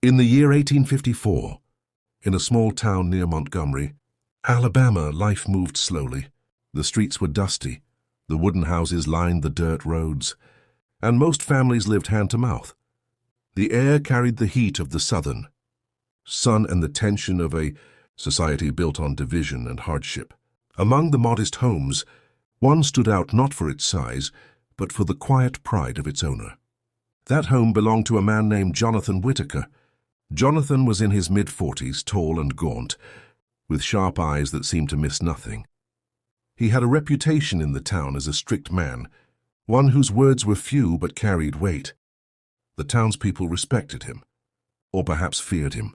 In the year 1854, in a small town near Montgomery, Alabama, life moved slowly. The streets were dusty, the wooden houses lined the dirt roads, and most families lived hand to mouth. The air carried the heat of the Southern sun and the tension of a society built on division and hardship. Among the modest homes, one stood out not for its size, but for the quiet pride of its owner. That home belonged to a man named Jonathan Whitaker. Jonathan was in his mid-40s, tall and gaunt, with sharp eyes that seemed to miss nothing. He had a reputation in the town as a strict man, one whose words were few but carried weight. The townspeople respected him, or perhaps feared him,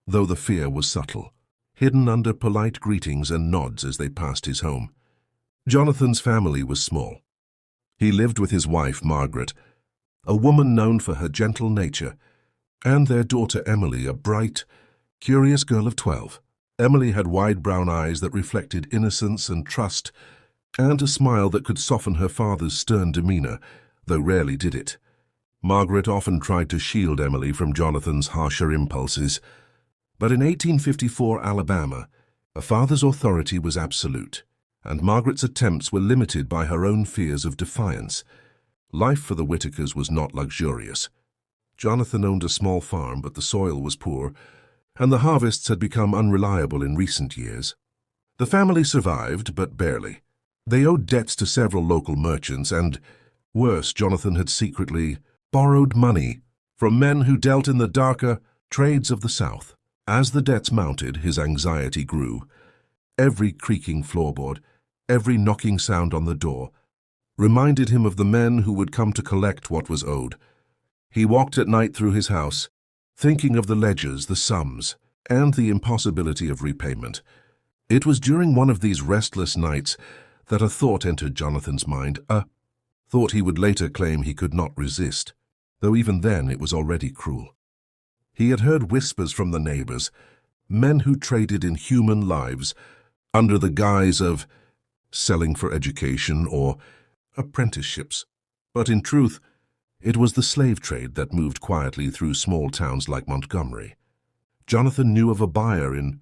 though the fear was subtle, hidden under polite greetings and nods as they passed his home. Jonathan's family was small. He lived with his wife, Margaret, a woman known for her gentle nature, and their daughter Emily, a bright, curious girl of 12. Emily had wide brown eyes that reflected innocence and trust, and a smile that could soften her father's stern demeanor, though rarely did it. Margaret often tried to shield Emily from Jonathan's harsher impulses, but in 1854 Alabama, a father's authority was absolute, and Margaret's attempts were limited by her own fears of defiance. Life for the Whitakers was not luxurious. Jonathan owned a small farm, but the soil was poor, and the harvests had become unreliable in recent years. The family survived, but barely. They owed debts to several local merchants, and, worse, Jonathan had secretly borrowed money from men who dealt in the darker trades of the South. As the debts mounted, his anxiety grew. Every creaking floorboard, every knocking sound on the door, reminded him of the men who would come to collect what was owed. He walked at night through his house, thinking of the ledgers, the sums, and the impossibility of repayment. It was during one of these restless nights that a thought entered Jonathan's mind, a thought he would later claim he could not resist, though even then it was already cruel. He had heard whispers from the neighbors, men who traded in human lives under the guise of selling for education or apprenticeships. But in truth, it was the slave trade that moved quietly through small towns like Montgomery. Jonathan knew of a buyer in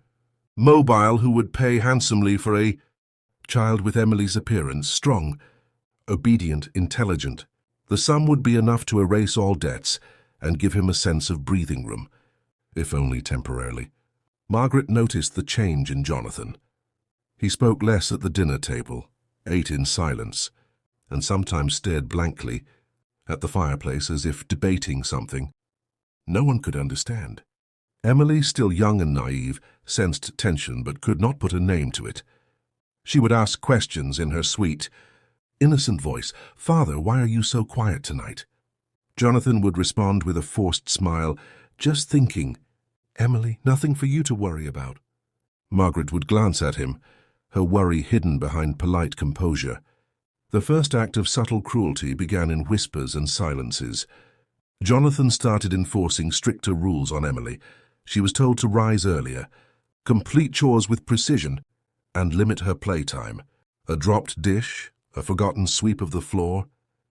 Mobile who would pay handsomely for a child with Emily's appearance, strong, obedient, intelligent. The sum would be enough to erase all debts and give him a sense of breathing room, if only temporarily. Margaret noticed the change in Jonathan. He spoke less at the dinner table, ate in silence, and sometimes stared blankly at the fireplace as if debating something no one could understand. Emily, still young and naive, sensed tension but could not put a name to it. She would ask questions in her sweet, innocent voice. "Father, why are you so quiet tonight?" Jonathan would respond with a forced smile, "Just thinking. Emily, nothing for you to worry about." Margaret would glance at him, her worry hidden behind polite composure. The first act of subtle cruelty began in whispers and silences. Jonathan started enforcing stricter rules on Emily. She was told to rise earlier, complete chores with precision, and limit her playtime. A dropped dish, a forgotten sweep of the floor,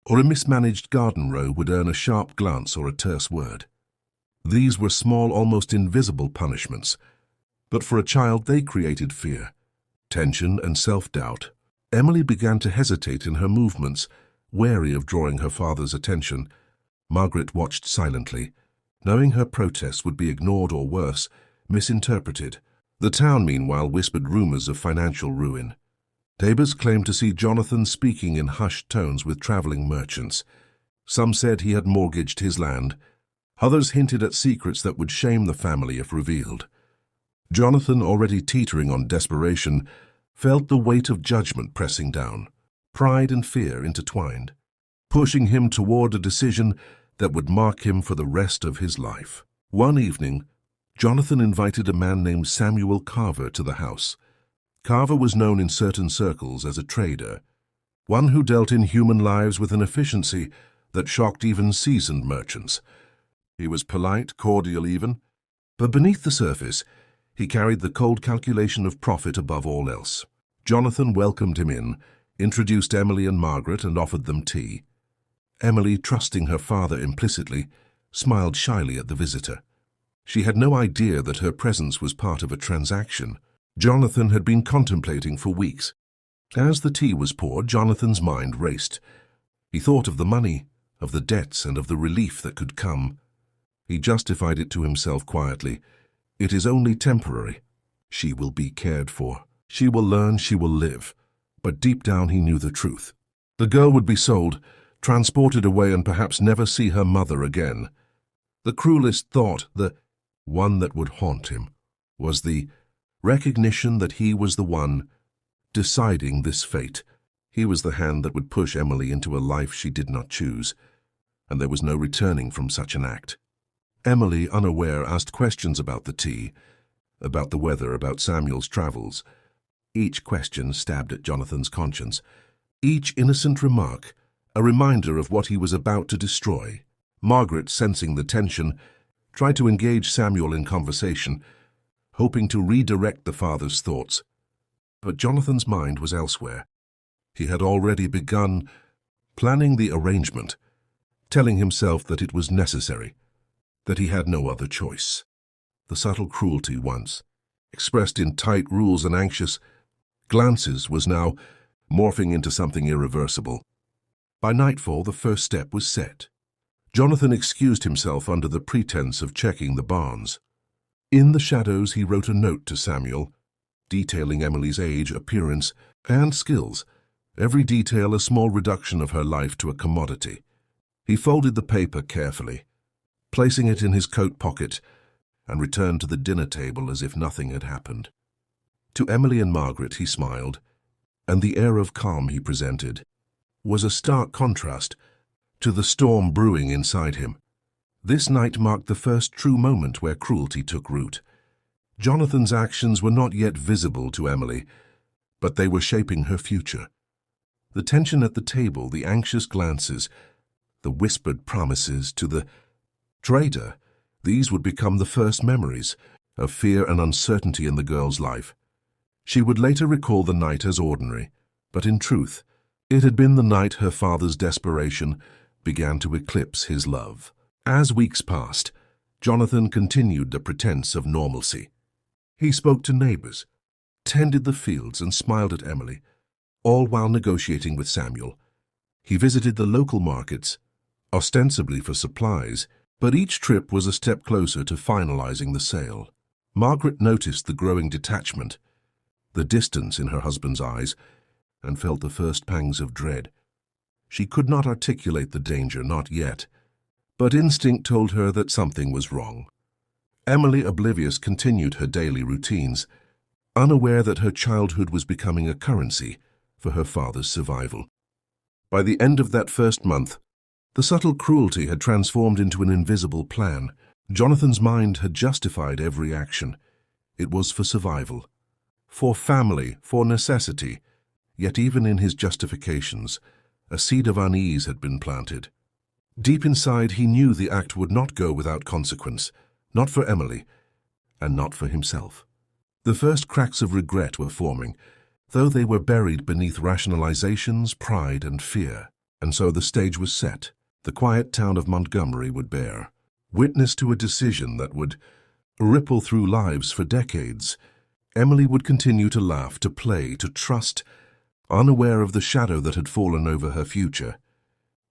or a mismanaged garden row would earn a sharp glance or a terse word. These were small, almost invisible punishments, but for a child they created fear, tension, and self-doubt. Emily began to hesitate in her movements, wary of drawing her father's attention. Margaret watched silently, knowing her protests would be ignored or worse, misinterpreted. The town, meanwhile, whispered rumors of financial ruin. Neighbors claimed to see Jonathan speaking in hushed tones with traveling merchants. Some said he had mortgaged his land. Others hinted at secrets that would shame the family if revealed. Jonathan, already teetering on desperation, felt the weight of judgment pressing down, pride and fear intertwined, pushing him toward a decision that would mark him for the rest of his life. One evening, Jonathan invited a man named Samuel Carver to the house. Carver was known in certain circles as a trader, one who dealt in human lives with an efficiency that shocked even seasoned merchants. He was polite, cordial even, but beneath the surface, he carried the cold calculation of profit above all else. Jonathan welcomed him in, introduced Emily and Margaret, and offered them tea. Emily, trusting her father implicitly, smiled shyly at the visitor. She had no idea that her presence was part of a transaction Jonathan had been contemplating for weeks. As the tea was poured, Jonathan's mind raced. He thought of the money, of the debts, and of the relief that could come. He justified it to himself quietly. It is only temporary. She will be cared for. She will learn, she will live. But deep down he knew the truth. The girl would be sold, transported away, and perhaps never see her mother again. The cruelest thought, the one that would haunt him, was the recognition that he was the one deciding this fate. He was the hand that would push Emily into a life she did not choose, and there was no returning from such an act. Emily, unaware, asked questions about the tea, about the weather, about Samuel's travels. Each question stabbed at Jonathan's conscience. Each innocent remark, a reminder of what he was about to destroy. Margaret, sensing the tension, tried to engage Samuel in conversation, hoping to redirect the father's thoughts. But Jonathan's mind was elsewhere. He had already begun planning the arrangement, telling himself that it was necessary, that he had no other choice. The subtle cruelty once, expressed in tight rules and anxious glances, was now morphing into something irreversible. By nightfall, the first step was set. Jonathan excused himself under the pretense of checking the barns. In the shadows, he wrote a note to Samuel, detailing Emily's age, appearance, and skills, every detail a small reduction of her life to a commodity. He folded the paper carefully, placing it in his coat pocket, and returned to the dinner table as if nothing had happened. To Emily and Margaret he smiled, and the air of calm he presented was a stark contrast to the storm brewing inside him. This night marked the first true moment where cruelty took root. Jonathan's actions were not yet visible to Emily, but they were shaping her future. The tension at the table, the anxious glances, the whispered promises to the traitor, these would become the first memories of fear and uncertainty in the girl's life. She would later recall the night as ordinary, but in truth, it had been the night her father's desperation began to eclipse his love. As weeks passed, Jonathan continued the pretense of normalcy. He spoke to neighbors, tended the fields, and smiled at Emily, all while negotiating with Samuel. He visited the local markets, ostensibly for supplies, but each trip was a step closer to finalizing the sale. Margaret noticed the growing detachment, the distance in her husband's eyes, and felt the first pangs of dread. She could not articulate the danger, not yet, but instinct told her that something was wrong. Emily, oblivious, continued her daily routines, unaware that her childhood was becoming a currency for her father's survival. By the end of that first month, the subtle cruelty had transformed into an invisible plan. Jonathan's mind had justified every action. It was for survival, for family, for necessity. Yet even in his justifications, a seed of unease had been planted. Deep inside, he knew the act would not go without consequence, not for Emily, and not for himself. The first cracks of regret were forming, though they were buried beneath rationalizations, pride, and fear. And so the stage was set. The quiet town of Montgomery would bear witness to a decision that would ripple through lives for decades. Emily would continue to laugh, to play, to trust, unaware of the shadow that had fallen over her future.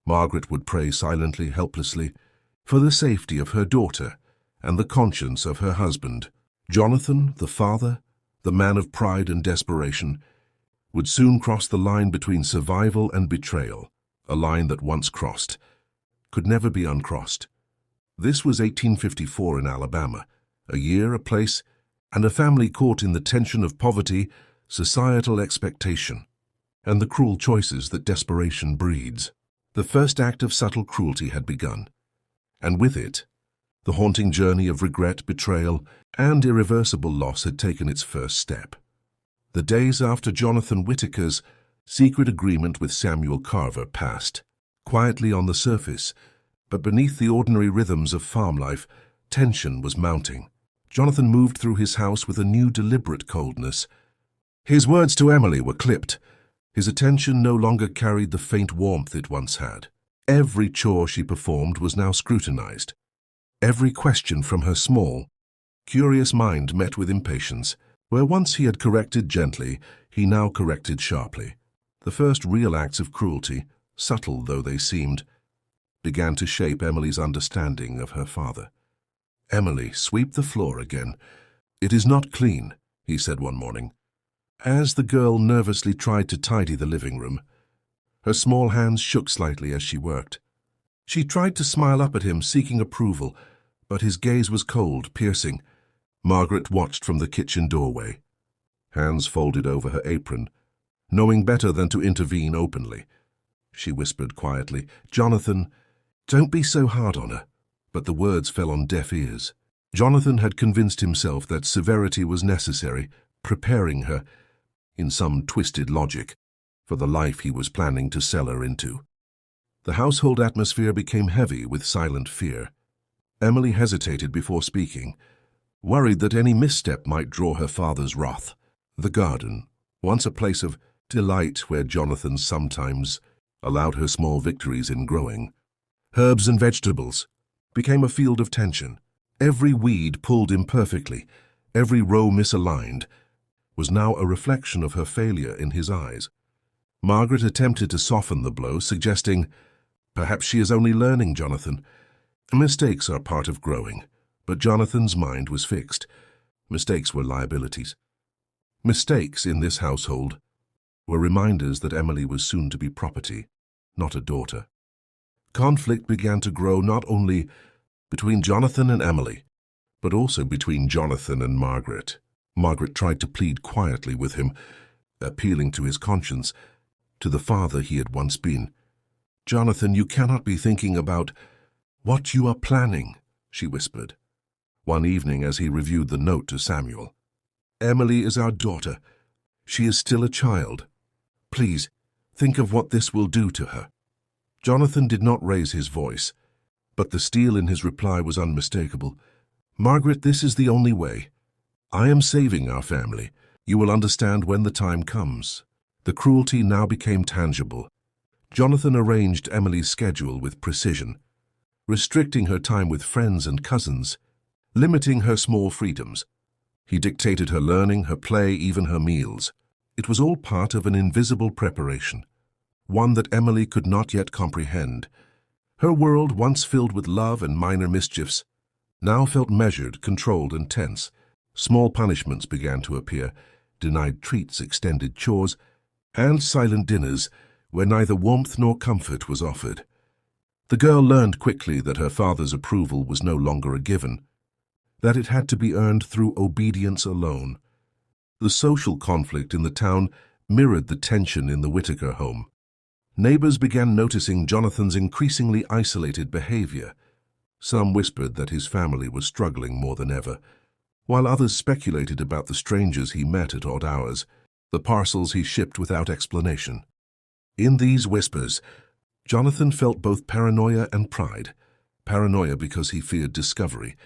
Margaret would pray silently, helplessly, for the safety of her daughter and the conscience of her husband. Jonathan, the father, the man of pride and desperation, would soon cross the line between survival and betrayal, a line that once crossed could never be uncrossed. This was 1854 in Alabama, a year, a place, and a family caught in the tension of poverty, societal expectation, and the cruel choices that desperation breeds. The first act of subtle cruelty had begun, and with it, the haunting journey of regret, betrayal, and irreversible loss had taken its first step. The days after Jonathan Whittaker's secret agreement with Samuel Carver passed, quietly on the surface, but beneath the ordinary rhythms of farm life, tension was mounting. Jonathan moved through his house with a new deliberate coldness. His words to Emily were clipped. His attention no longer carried the faint warmth it once had. Every chore she performed was now scrutinized. Every question from her small, curious mind met with impatience. Where once he had corrected gently, he now corrected sharply. The first real acts of cruelty, subtle though they seemed, began to shape Emily's understanding of her father. "Emily, sweep the floor again. It is not clean," he said one morning, as the girl nervously tried to tidy the living room. Her small hands shook slightly as she worked. She tried to smile up at him, seeking approval, but his gaze was cold, piercing. Margaret watched from the kitchen doorway, hands folded over her apron, knowing better than to intervene openly. She whispered quietly, "Jonathan, don't be so hard on her." But the words fell on deaf ears. Jonathan had convinced himself that severity was necessary, preparing her, in some twisted logic, for the life he was planning to sell her into. The household atmosphere became heavy with silent fear. Emily hesitated before speaking, worried that any misstep might draw her father's wrath. The garden, once a place of delight where Jonathan sometimes allowed her small victories in growing, herbs and vegetables, became a field of tension. Every weed pulled imperfectly, every row misaligned, was now a reflection of her failure in his eyes. Margaret attempted to soften the blow, suggesting, "Perhaps she is only learning, Jonathan. Mistakes are part of growing." But Jonathan's mind was fixed. Mistakes were liabilities. Mistakes in this household were reminders that Emily was soon to be property, not a daughter. Conflict began to grow not only between Jonathan and Emily, but also between Jonathan and Margaret. Margaret tried to plead quietly with him, appealing to his conscience, to the father he had once been. "Jonathan, you cannot be thinking about what you are planning," she whispered. One evening as he reviewed the note to Samuel, "Emily is our daughter. She is still a child. Please, think of what this will do to her." Jonathan did not raise his voice, but the steel in his reply was unmistakable. "Margaret, this is the only way. I am saving our family. You will understand when the time comes." The cruelty now became tangible. Jonathan arranged Emily's schedule with precision, restricting her time with friends and cousins, limiting her small freedoms. He dictated her learning, her play, even her meals. It was all part of an invisible preparation, one that Emily could not yet comprehend. Her world, once filled with love and minor mischiefs, now felt measured, controlled, and tense. Small punishments began to appear, denied treats, extended chores, and silent dinners where neither warmth nor comfort was offered. The girl learned quickly that her father's approval was no longer a given, that it had to be earned through obedience alone. The social conflict in the town mirrored the tension in the Whittaker home. Neighbors began noticing Jonathan's increasingly isolated behavior. Some whispered that his family was struggling more than ever, while others speculated about the strangers he met at odd hours, the parcels he shipped without explanation. In these whispers, Jonathan felt both paranoia and pride. Paranoia because he feared discovery,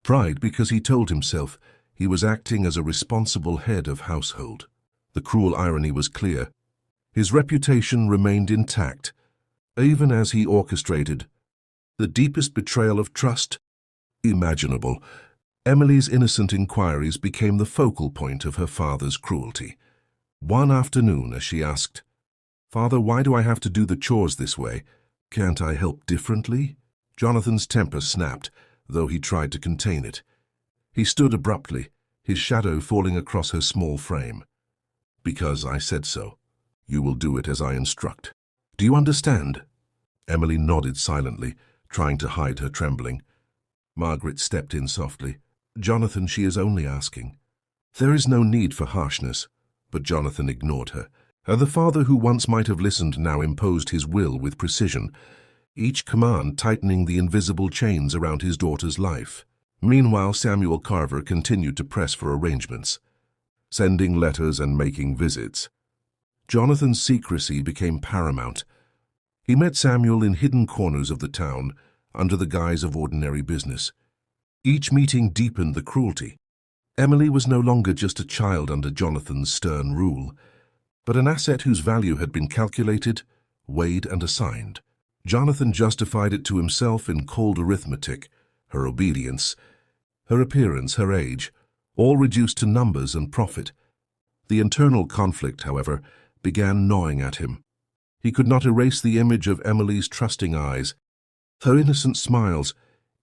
pride because he told himself he was acting as a responsible head of household. The cruel irony was clear. His reputation remained intact, even as he orchestrated the deepest betrayal of trust imaginable. Emily's innocent inquiries became the focal point of her father's cruelty. One afternoon, as she asked, "Father, why do I have to do the chores this way? Can't I help differently?" Jonathan's temper snapped, though he tried to contain it. He stood abruptly, his shadow falling across her small frame. "Because I said so. You will do it as I instruct. Do you understand?" Emily nodded silently, trying to hide her trembling. Margaret stepped in softly. "Jonathan, she is only asking." There is no need for harshness, but Jonathan ignored her. The father who once might have listened now imposed his will with precision, each command tightening the invisible chains around his daughter's life. Meanwhile, Samuel Carver continued to press for arrangements, sending letters and making visits. Jonathan's secrecy became paramount. He met Samuel in hidden corners of the town, under the guise of ordinary business. Each meeting deepened the cruelty. Emily was no longer just a child under Jonathan's stern rule, but an asset whose value had been calculated, weighed, and assigned. Jonathan justified it to himself in cold arithmetic, her obedience, her appearance, her age, all reduced to numbers and profit. The internal conflict, however, began gnawing at him. He could not erase the image of Emily's trusting eyes, her innocent smiles,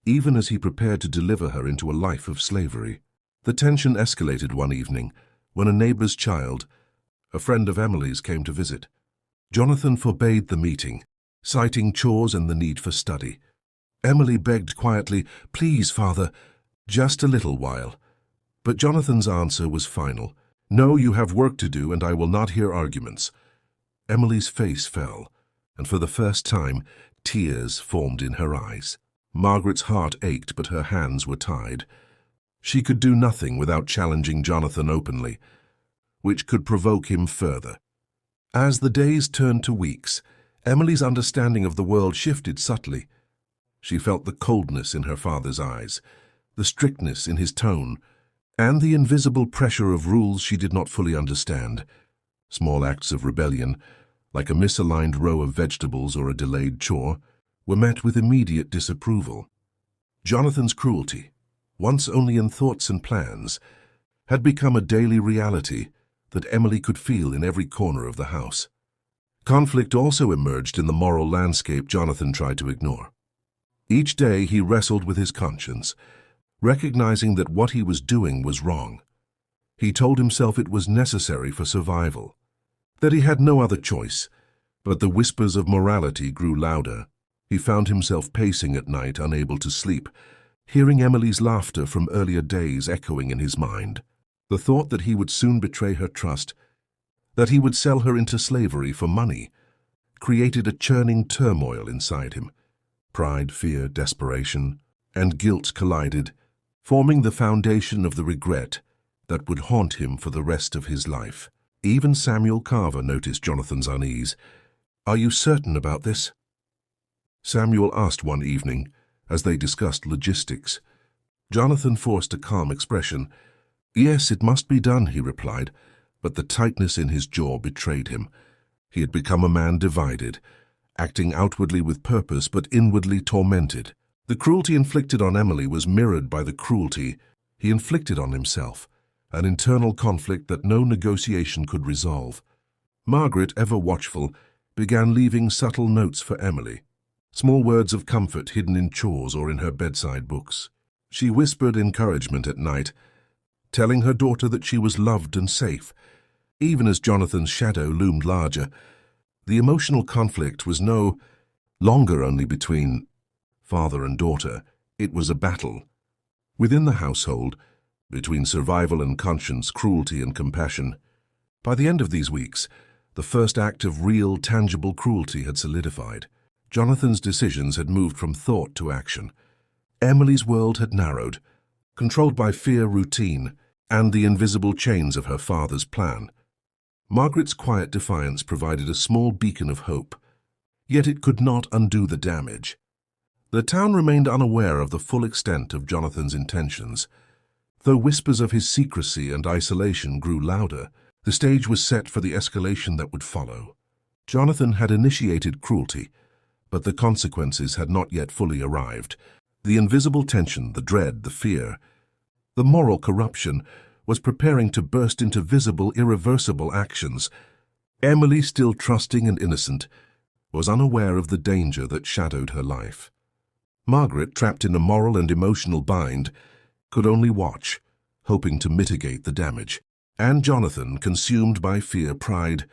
even as he prepared to deliver her into a life of slavery. The tension escalated one evening when a neighbor's child, a friend of Emily's, came to visit. Jonathan forbade the meeting, citing chores and the need for study. Emily begged quietly, "Please, father, just a little while." But Jonathan's answer was final. "No, you have work to do, and I will not hear arguments." Emily's face fell, and for the first time, tears formed in her eyes. Margaret's heart ached, but her hands were tied. She could do nothing without challenging Jonathan openly, which could provoke him further. As the days turned to weeks, Emily's understanding of the world shifted subtly. She felt the coldness in her father's eyes, the strictness in his tone, and the invisible pressure of rules she did not fully understand. Small acts of rebellion, like a misaligned row of vegetables or a delayed chore, were met with immediate disapproval. Jonathan's cruelty, once only in thoughts and plans, had become a daily reality that Emily could feel in every corner of the house. Conflict also emerged in the moral landscape Jonathan tried to ignore. Each day he wrestled with his conscience, recognizing that what he was doing was wrong. He told himself it was necessary for survival, that he had no other choice, but the whispers of morality grew louder. He found himself pacing at night, unable to sleep, hearing Emily's laughter from earlier days echoing in his mind. The thought that he would soon betray her trust, that he would sell her into slavery for money, created a churning turmoil inside him. Pride, fear, desperation, and guilt collided, forming the foundation of the regret that would haunt him for the rest of his life. Even Samuel Carver noticed Jonathan's unease. "Are you certain about this?" Samuel asked one evening, as they discussed logistics. Jonathan forced a calm expression. "Yes, it must be done," he replied, but the tightness in his jaw betrayed him. He had become a man divided, acting outwardly with purpose but inwardly tormented. The cruelty inflicted on Emily was mirrored by the cruelty he inflicted on himself, an internal conflict that no negotiation could resolve. Margaret, ever watchful, began leaving subtle notes for Emily, small words of comfort hidden in chores or in her bedside books. She whispered encouragement at night, telling her daughter that she was loved and safe. Even as Jonathan's shadow loomed larger, the emotional conflict was no longer only between father and daughter. It was a battle within the household, between survival and conscience, cruelty and compassion. By the end of these weeks, the first act of real, tangible cruelty had solidified. Jonathan's decisions had moved from thought to action. Emily's world had narrowed, controlled by fear, routine, and the invisible chains of her father's plan. Margaret's quiet defiance provided a small beacon of hope, yet it could not undo the damage. The town remained unaware of the full extent of Jonathan's intentions. Though whispers of his secrecy and isolation grew louder, the stage was set for the escalation that would follow. Jonathan had initiated cruelty, but the consequences had not yet fully arrived. The invisible tension, the dread, the fear, the moral corruption was preparing to burst into visible, irreversible actions. Emily, still trusting and innocent, was unaware of the danger that shadowed her life. Margaret, trapped in a moral and emotional bind, could only watch, hoping to mitigate the damage. And Jonathan, consumed by fear, pride,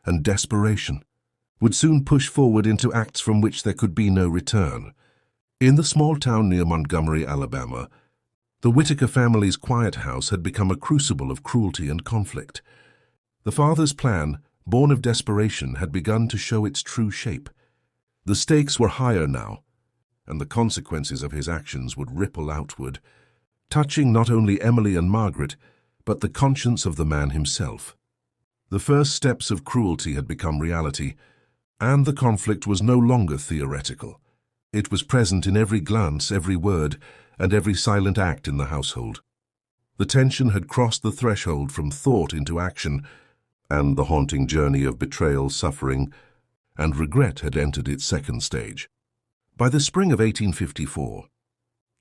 and desperation, would soon push forward into acts from which there could be no return. In the small town near Montgomery, Alabama, the Whitaker family's quiet house had become a crucible of cruelty and conflict. The father's plan, born of desperation, had begun to show its true shape. The stakes were higher now, and the consequences of his actions would ripple outward, touching not only Emily and Margaret, but the conscience of the man himself. The first steps of cruelty had become reality, and the conflict was no longer theoretical. It was present in every glance, every word, and every silent act in the household. The tension had crossed the threshold from thought into action, and the haunting journey of betrayal, suffering, and regret had entered its second stage. By the spring of 1854,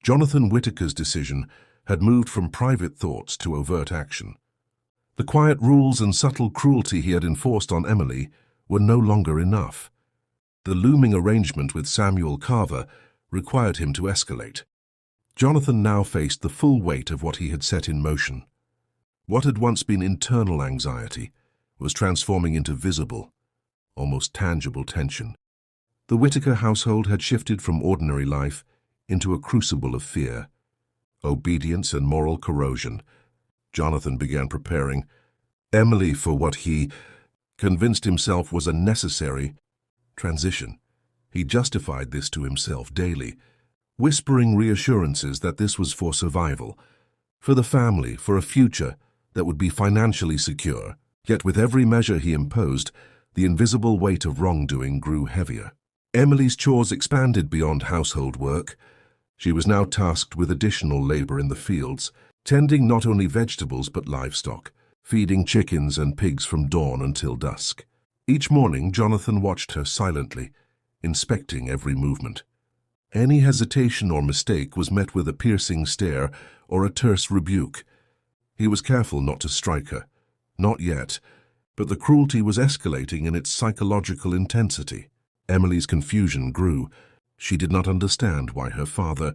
Jonathan Whittaker's decision had moved from private thoughts to overt action. The quiet rules and subtle cruelty he had enforced on Emily were no longer enough. The looming arrangement with Samuel Carver required him to escalate. Jonathan now faced the full weight of what he had set in motion. What had once been internal anxiety was transforming into visible, almost tangible tension. The Whittaker household had shifted from ordinary life into a crucible of fear, obedience, and moral corrosion. Jonathan began preparing Emily for what he convinced himself was a necessary transition. He justified this to himself daily, whispering reassurances that this was for survival, for the family, for a future that would be financially secure. Yet with every measure he imposed, the invisible weight of wrongdoing grew heavier. Emily's chores expanded beyond household work. She was now tasked with additional labor in the fields, tending not only vegetables but livestock, feeding chickens and pigs from dawn until dusk. Each morning, Jonathan watched her silently, inspecting every movement. Any hesitation or mistake was met with a piercing stare or a terse rebuke. He was careful not to strike her. Not yet, but the cruelty was escalating in its psychological intensity. Emily's confusion grew. She did not understand why her father,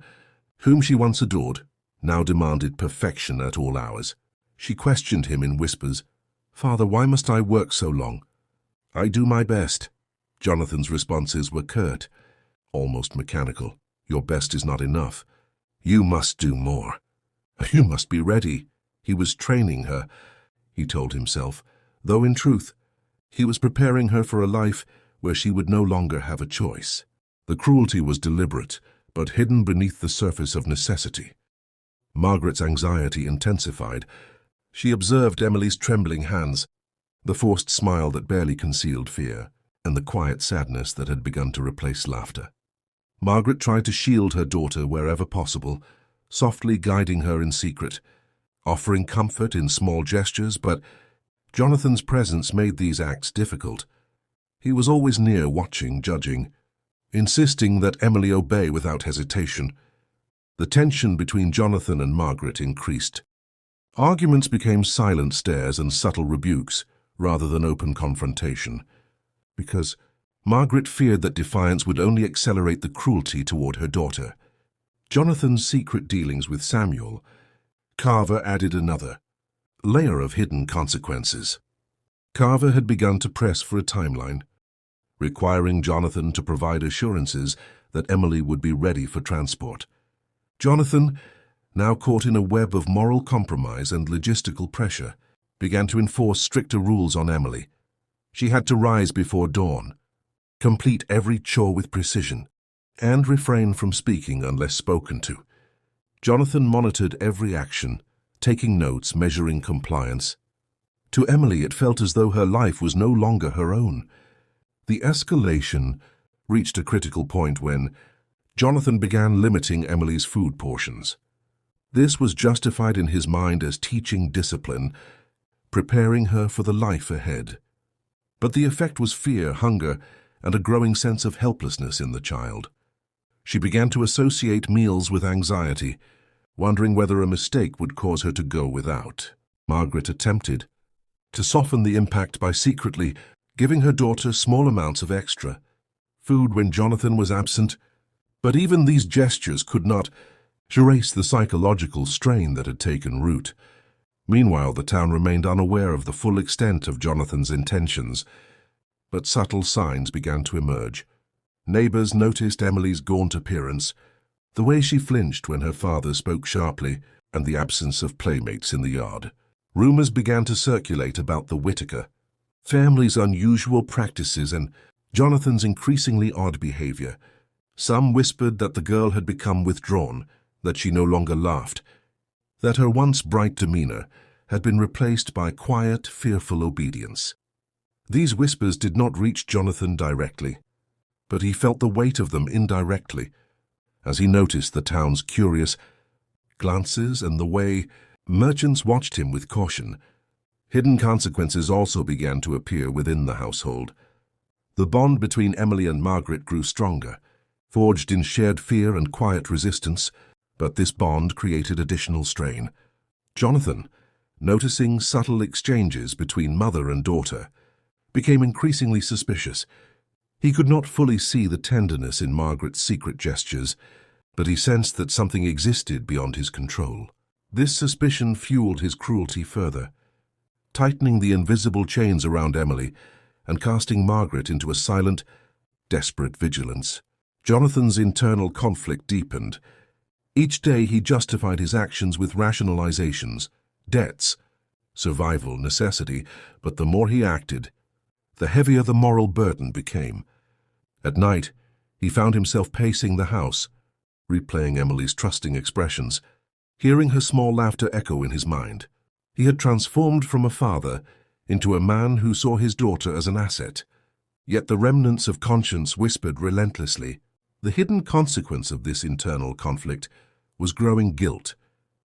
whom she once adored, now demanded perfection at all hours. She questioned him in whispers. "Father, why must I work so long?" "I do my best." Jonathan's responses were curt, almost mechanical. "Your best is not enough. You must do more. You must be ready." He was training her, he told himself, though in truth, he was preparing her for a life where she would no longer have a choice. The cruelty was deliberate, but hidden beneath the surface of necessity. Margaret's anxiety intensified. She observed Emily's trembling hands, the forced smile that barely concealed fear, and the quiet sadness that had begun to replace laughter. Margaret tried to shield her daughter wherever possible, softly guiding her in secret, offering comfort in small gestures, but Jonathan's presence made these acts difficult. He was always near, watching, judging, insisting that Emily obey without hesitation. The tension between Jonathan and Margaret increased. Arguments became silent stares and subtle rebukes, rather than open confrontation, because Margaret feared that defiance would only accelerate the cruelty toward her daughter. Jonathan's secret dealings with Samuel Carver added another layer of hidden consequences. Carver had begun to press for a timeline, requiring Jonathan to provide assurances that Emily would be ready for transport. Jonathan, now caught in a web of moral compromise and logistical pressure, began to enforce stricter rules on Emily. She had to rise before dawn, complete every chore with precision, and refrain from speaking unless spoken to. Jonathan monitored every action, taking notes, measuring compliance. To Emily, it felt as though her life was no longer her own. The escalation reached a critical point when Jonathan began limiting Emily's food portions. This was justified in his mind as teaching discipline, preparing her for the life ahead. But the effect was fear, hunger, and a growing sense of helplessness in the child. She began to associate meals with anxiety, wondering whether a mistake would cause her to go without. Margaret attempted to soften the impact by secretly giving her daughter small amounts of extra food when Jonathan was absent, but even these gestures could not erase the psychological strain that had taken root. Meanwhile, the town remained unaware of the full extent of Jonathan's intentions, but subtle signs began to emerge. Neighbors noticed Emily's gaunt appearance, the way she flinched when her father spoke sharply, and the absence of playmates in the yard. Rumors began to circulate about the Whittaker family's unusual practices and Jonathan's increasingly odd behavior. Some whispered that the girl had become withdrawn, that she no longer laughed, that her once bright demeanor had been replaced by quiet, fearful obedience. These whispers did not reach Jonathan directly, but he felt the weight of them indirectly, as he noticed the town's curious glances and the way merchants watched him with caution. Hidden consequences also began to appear within the household. The bond between Emily and Margaret grew stronger, forged in shared fear and quiet resistance. But this bond created additional strain. Jonathan, noticing subtle exchanges between mother and daughter, became increasingly suspicious. He could not fully see the tenderness in Margaret's secret gestures, but he sensed that something existed beyond his control. This suspicion fueled his cruelty further, tightening the invisible chains around Emily and casting Margaret into a silent, desperate vigilance. Jonathan's internal conflict deepened. Each day he justified his actions with rationalizations, debts, survival, necessity, but the more he acted, the heavier the moral burden became. At night, he found himself pacing the house, replaying Emily's trusting expressions, hearing her small laughter echo in his mind. He had transformed from a father into a man who saw his daughter as an asset. Yet the remnants of conscience whispered relentlessly. The hidden consequence of this internal conflict was growing guilt,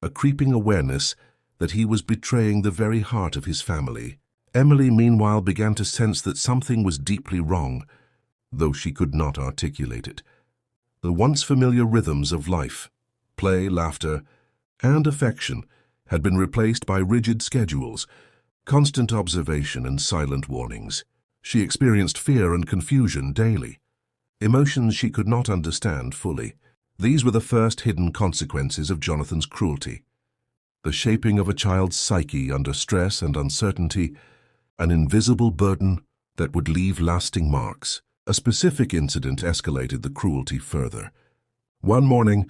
a creeping awareness that he was betraying the very heart of his family. Emily, meanwhile, began to sense that something was deeply wrong, though she could not articulate it. The once familiar rhythms of life, play, laughter, and affection had been replaced by rigid schedules, constant observation, and silent warnings. She experienced fear and confusion daily, emotions she could not understand fully. These were the first hidden consequences of Jonathan's cruelty. The shaping of a child's psyche under stress and uncertainty, an invisible burden that would leave lasting marks. A specific incident escalated the cruelty further. One morning,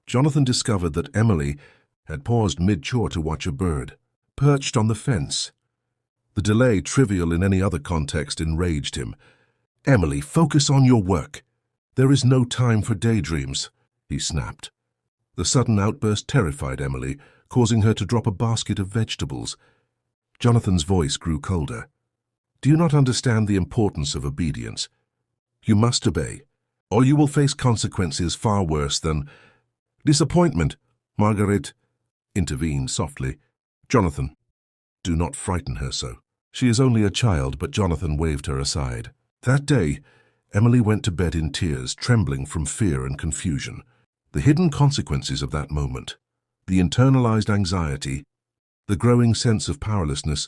Jonathan discovered that Emily had paused mid-chore to watch a bird, perched on the fence. The delay, trivial in any other context, enraged him. "Emily, focus on your work. There is no time for daydreams," he snapped. The sudden outburst terrified Emily, causing her to drop a basket of vegetables. Jonathan's voice grew colder. "Do you not understand the importance of obedience? You must obey, or you will face consequences far worse than—" "Disappointment," Margaret intervened softly. "Jonathan, do not frighten her so. She is only a child," but Jonathan waved her aside. That day, Emily went to bed in tears, trembling from fear and confusion. The hidden consequences of that moment, the internalized anxiety, the growing sense of powerlessness,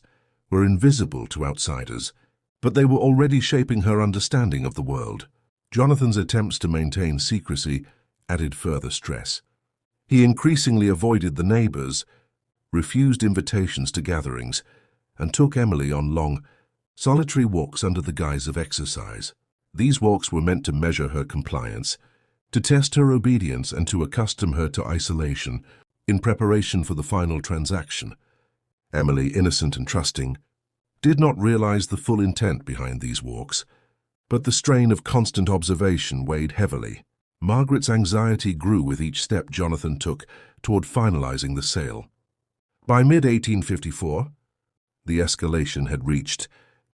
were invisible to outsiders, but they were already shaping her understanding of the world. Jonathan's attempts to maintain secrecy added further stress. He increasingly avoided the neighbors, refused invitations to gatherings, and took Emily on long, solitary walks under the guise of exercise. These walks were meant to measure her compliance, to test her obedience, and to accustom her to isolation in preparation for the final transaction. Emily, innocent and trusting, did not realize the full intent behind these walks, but the strain of constant observation weighed heavily. Margaret's anxiety grew with each step Jonathan took toward finalizing the sale. By mid-1854, the escalation had reached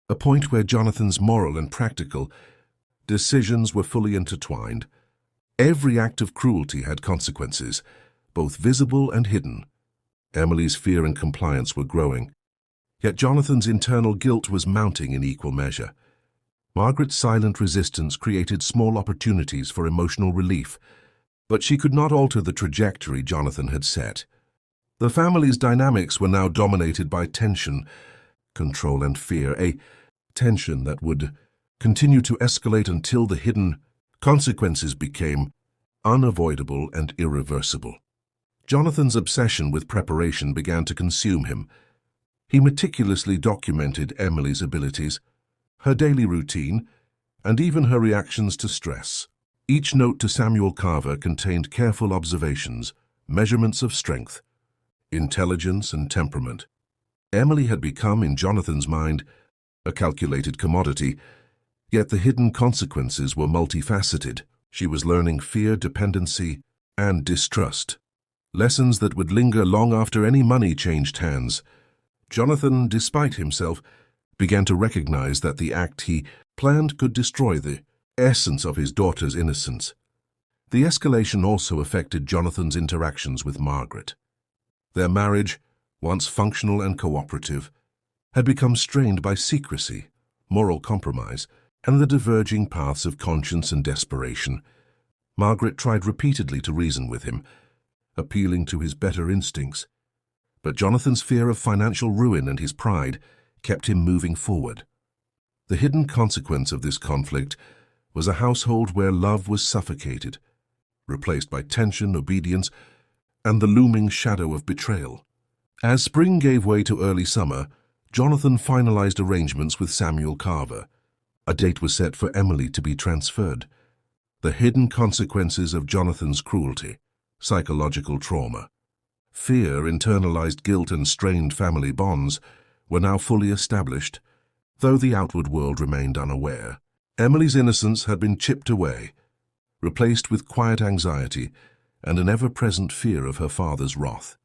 a point where Jonathan's moral and practical decisions were fully intertwined. Every act of cruelty had consequences, both visible and hidden. Emily's fear and compliance were growing, yet Jonathan's internal guilt was mounting in equal measure. Margaret's silent resistance created small opportunities for emotional relief, but she could not alter the trajectory Jonathan had set. The family's dynamics were now dominated by tension, control, and fear, a tension that would continue to escalate until the hidden consequences became unavoidable and irreversible. Jonathan's obsession with preparation began to consume him. He meticulously documented Emily's abilities, her daily routine, and even her reactions to stress. Each note to Samuel Carver contained careful observations, measurements of strength, intelligence, and temperament. Emily had become, in Jonathan's mind, a calculated commodity, yet the hidden consequences were multifaceted. She was learning fear, dependency, and distrust, lessons that would linger long after any money changed hands. Jonathan, despite himself, began to recognize that the act he planned could destroy the essence of his daughter's innocence. The escalation also affected Jonathan's interactions with Margaret. Their marriage, once functional and cooperative, had become strained by secrecy, moral compromise, and the diverging paths of conscience and desperation. Margaret tried repeatedly to reason with him, appealing to his better instincts. But Jonathan's fear of financial ruin and his pride kept him moving forward. The hidden consequence of this conflict was a household where love was suffocated, replaced by tension, obedience, and the looming shadow of betrayal. As spring gave way to early summer, Jonathan finalized arrangements with Samuel Carver. A date was set for Emily to be transferred. The hidden consequences of Jonathan's cruelty, psychological trauma, fear, internalized guilt, and strained family bonds were now fully established, though the outward world remained unaware. Emily's innocence had been chipped away, replaced with quiet anxiety and an ever-present fear of her father's wrath.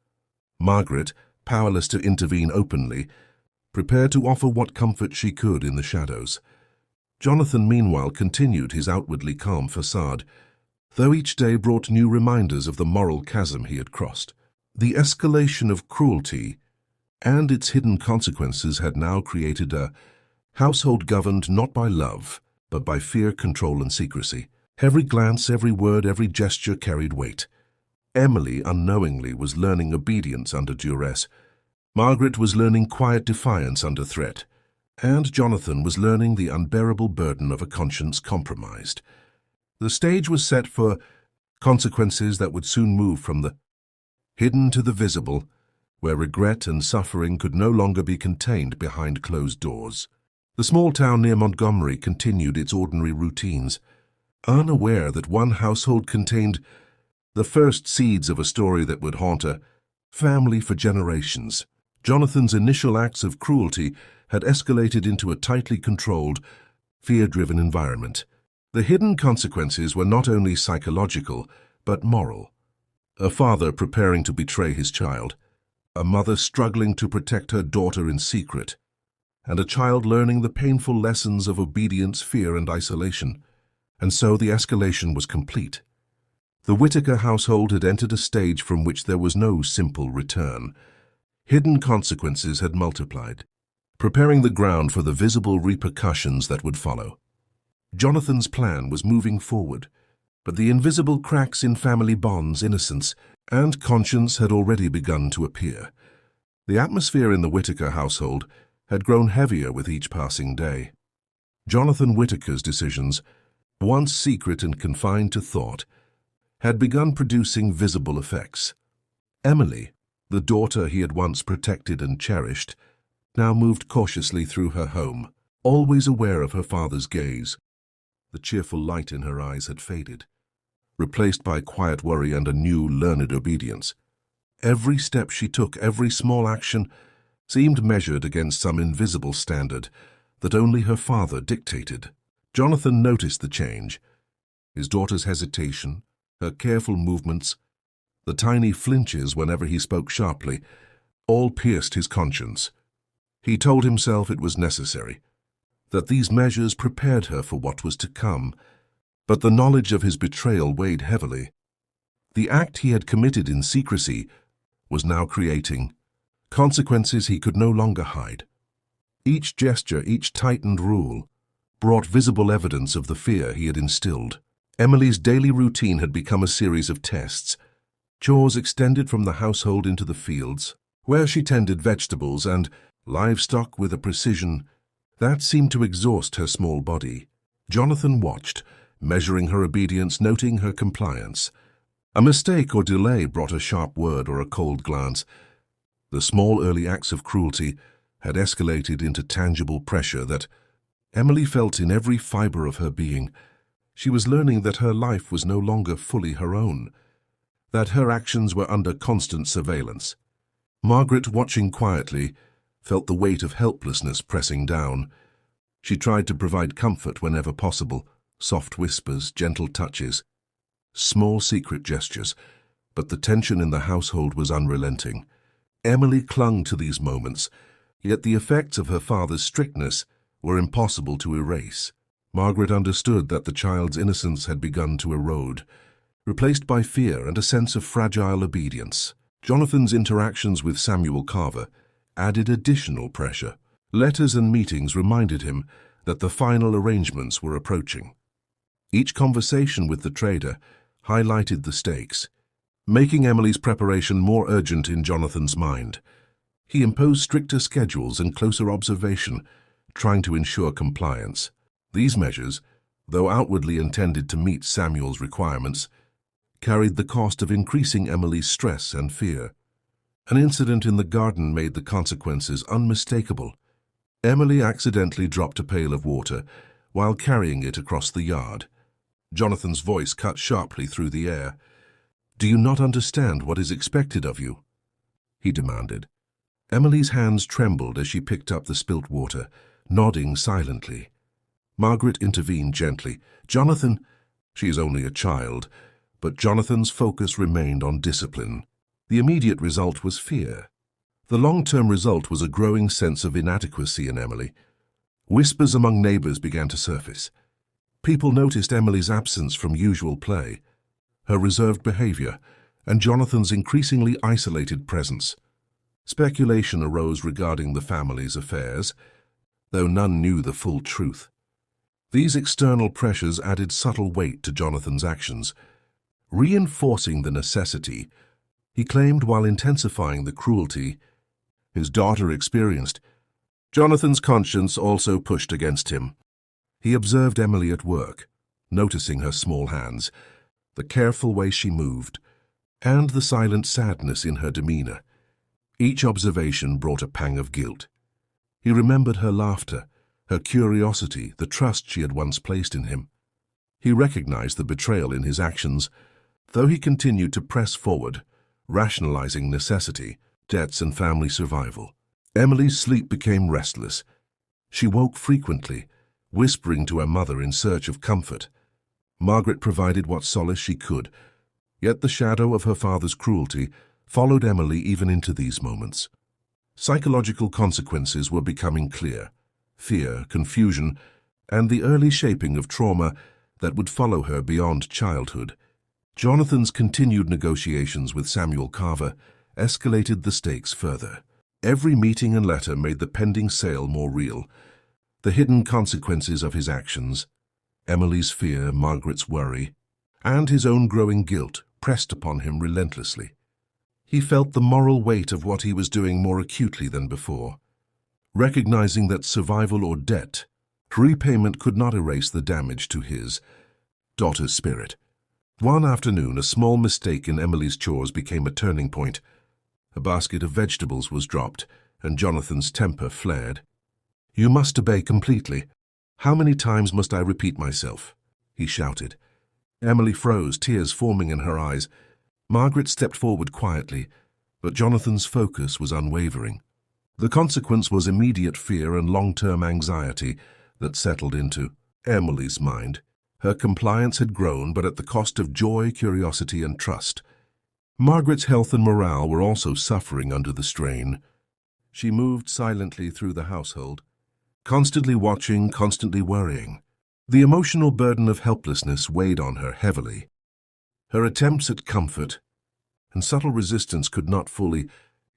Margaret, powerless to intervene openly, prepared to offer what comfort she could in the shadows. Jonathan, meanwhile, continued his outwardly calm facade, though each day brought new reminders of the moral chasm he had crossed. The escalation of cruelty and its hidden consequences had now created a household governed not by love, but by fear, control, and secrecy. Every glance, every word, every gesture carried weight. Emily, unknowingly, was learning obedience under duress. Margaret was learning quiet defiance under threat. And Jonathan was learning the unbearable burden of a conscience compromised. The stage was set for consequences that would soon move from the hidden to the visible, where regret and suffering could no longer be contained behind closed doors. The small town near Montgomery continued its ordinary routines, unaware that one household contained the first seeds of a story that would haunt a family for generations. Jonathan's initial acts of cruelty had escalated into a tightly controlled, fear-driven environment. The hidden consequences were not only psychological, but moral. A father preparing to betray his child, a mother struggling to protect her daughter in secret, and a child learning the painful lessons of obedience, fear, and isolation. And so the escalation was complete. The Whittaker household had entered a stage from which there was no simple return. Hidden consequences had multiplied, preparing the ground for the visible repercussions that would follow. Jonathan's plan was moving forward, but the invisible cracks in family bonds, innocence, and conscience had already begun to appear. The atmosphere in the Whittaker household had grown heavier with each passing day. Jonathan Whittaker's decisions, once secret and confined to thought, had begun producing visible effects. Emily, the daughter he had once protected and cherished, now moved cautiously through her home, always aware of her father's gaze. The cheerful light in her eyes had faded, replaced by quiet worry and a new learned obedience. Every step she took, every small action, seemed measured against some invisible standard that only her father dictated. Jonathan noticed the change, his daughter's hesitation, her careful movements, the tiny flinches whenever he spoke sharply, all pierced his conscience. He told himself it was necessary, that these measures prepared her for what was to come, but the knowledge of his betrayal weighed heavily. The act he had committed in secrecy was now creating consequences he could no longer hide. Each gesture, each tightened rule, brought visible evidence of the fear he had instilled. Emily's daily routine had become a series of tests. Chores extended from the household into the fields, where she tended vegetables and livestock with a precision that seemed to exhaust her small body. Jonathan watched, measuring her obedience, noting her compliance. A mistake or delay brought a sharp word or a cold glance. The small early acts of cruelty had escalated into tangible pressure that Emily felt in every fiber of her being. She was learning that her life was no longer fully her own, that her actions were under constant surveillance. Margaret, watching quietly, felt the weight of helplessness pressing down. She tried to provide comfort whenever possible, soft whispers, gentle touches, small secret gestures, but the tension in the household was unrelenting. Emily clung to these moments, yet the effects of her father's strictness were impossible to erase. Margaret understood that the child's innocence had begun to erode, replaced by fear and a sense of fragile obedience. Jonathan's interactions with Samuel Carver added additional pressure. Letters and meetings reminded him that the final arrangements were approaching. Each conversation with the trader highlighted the stakes, making Emily's preparation more urgent in Jonathan's mind. He imposed stricter schedules and closer observation, trying to ensure compliance. These measures, though outwardly intended to meet Samuel's requirements, carried the cost of increasing Emily's stress and fear. An incident in the garden made the consequences unmistakable. Emily accidentally dropped a pail of water while carrying it across the yard. Jonathan's voice cut sharply through the air. "Do you not understand what is expected of you?" he demanded. Emily's hands trembled as she picked up the spilt water, nodding silently. Margaret intervened gently. "Jonathan, she is only a child," but Jonathan's focus remained on discipline. The immediate result was fear. The long-term result was a growing sense of inadequacy in Emily. Whispers among neighbors began to surface. People noticed Emily's absence from usual play, her reserved behavior, and Jonathan's increasingly isolated presence. Speculation arose regarding the family's affairs, though none knew the full truth. These external pressures added subtle weight to Jonathan's actions, reinforcing the necessity, he claimed, while intensifying the cruelty his daughter experienced. Jonathan's conscience also pushed against him. He observed Emily at work, noticing her small hands, the careful way she moved, and the silent sadness in her demeanor. Each observation brought a pang of guilt. He remembered her laughter, her curiosity, the trust she had once placed in him. He recognized the betrayal in his actions, though he continued to press forward, rationalizing necessity, debts, and family survival. Emily's sleep became restless. She woke frequently, whispering to her mother in search of comfort. Margaret provided what solace she could, yet the shadow of her father's cruelty followed Emily even into these moments. Psychological consequences were becoming clear: fear, confusion, and the early shaping of trauma that would follow her beyond childhood. Jonathan's continued negotiations with Samuel Carver escalated the stakes further. Every meeting and letter made the pending sale more real. The hidden consequences of his actions, Emily's fear, Margaret's worry, and his own growing guilt pressed upon him relentlessly. He felt the moral weight of what he was doing more acutely than before, recognizing that survival or debt, repayment could not erase the damage to his daughter's spirit. One afternoon, a small mistake in Emily's chores became a turning point. A basket of vegetables was dropped, and Jonathan's temper flared. "You must obey completely. How many times must I repeat myself?" he shouted. Emily froze, tears forming in her eyes. Margaret stepped forward quietly, but Jonathan's focus was unwavering. The consequence was immediate fear and long-term anxiety that settled into Emily's mind. Her compliance had grown, but at the cost of joy, curiosity, and trust. Margaret's health and morale were also suffering under the strain. She moved silently through the household, constantly watching, constantly worrying. The emotional burden of helplessness weighed on her heavily. Her attempts at comfort and subtle resistance could not fully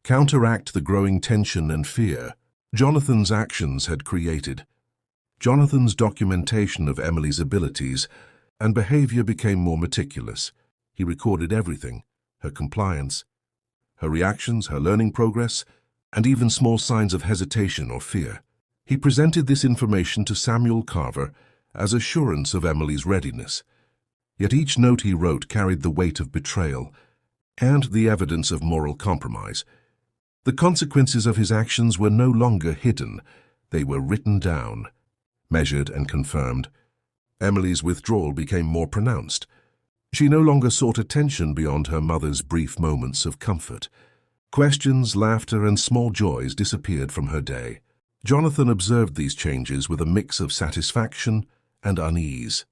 counteract the growing tension and fear Jonathan's actions had created. Jonathan's documentation of Emily's abilities and behavior became more meticulous. He recorded everything: her compliance, her reactions, her learning progress, and even small signs of hesitation or fear. He presented this information to Samuel Carver as assurance of Emily's readiness. Yet each note he wrote carried the weight of betrayal and the evidence of moral compromise. The consequences of his actions were no longer hidden. They were written down, measured, and confirmed. Emily's withdrawal became more pronounced. She no longer sought attention beyond her mother's brief moments of comfort. Questions, laughter, and small joys disappeared from her day. Jonathan observed these changes with a mix of satisfaction and unease.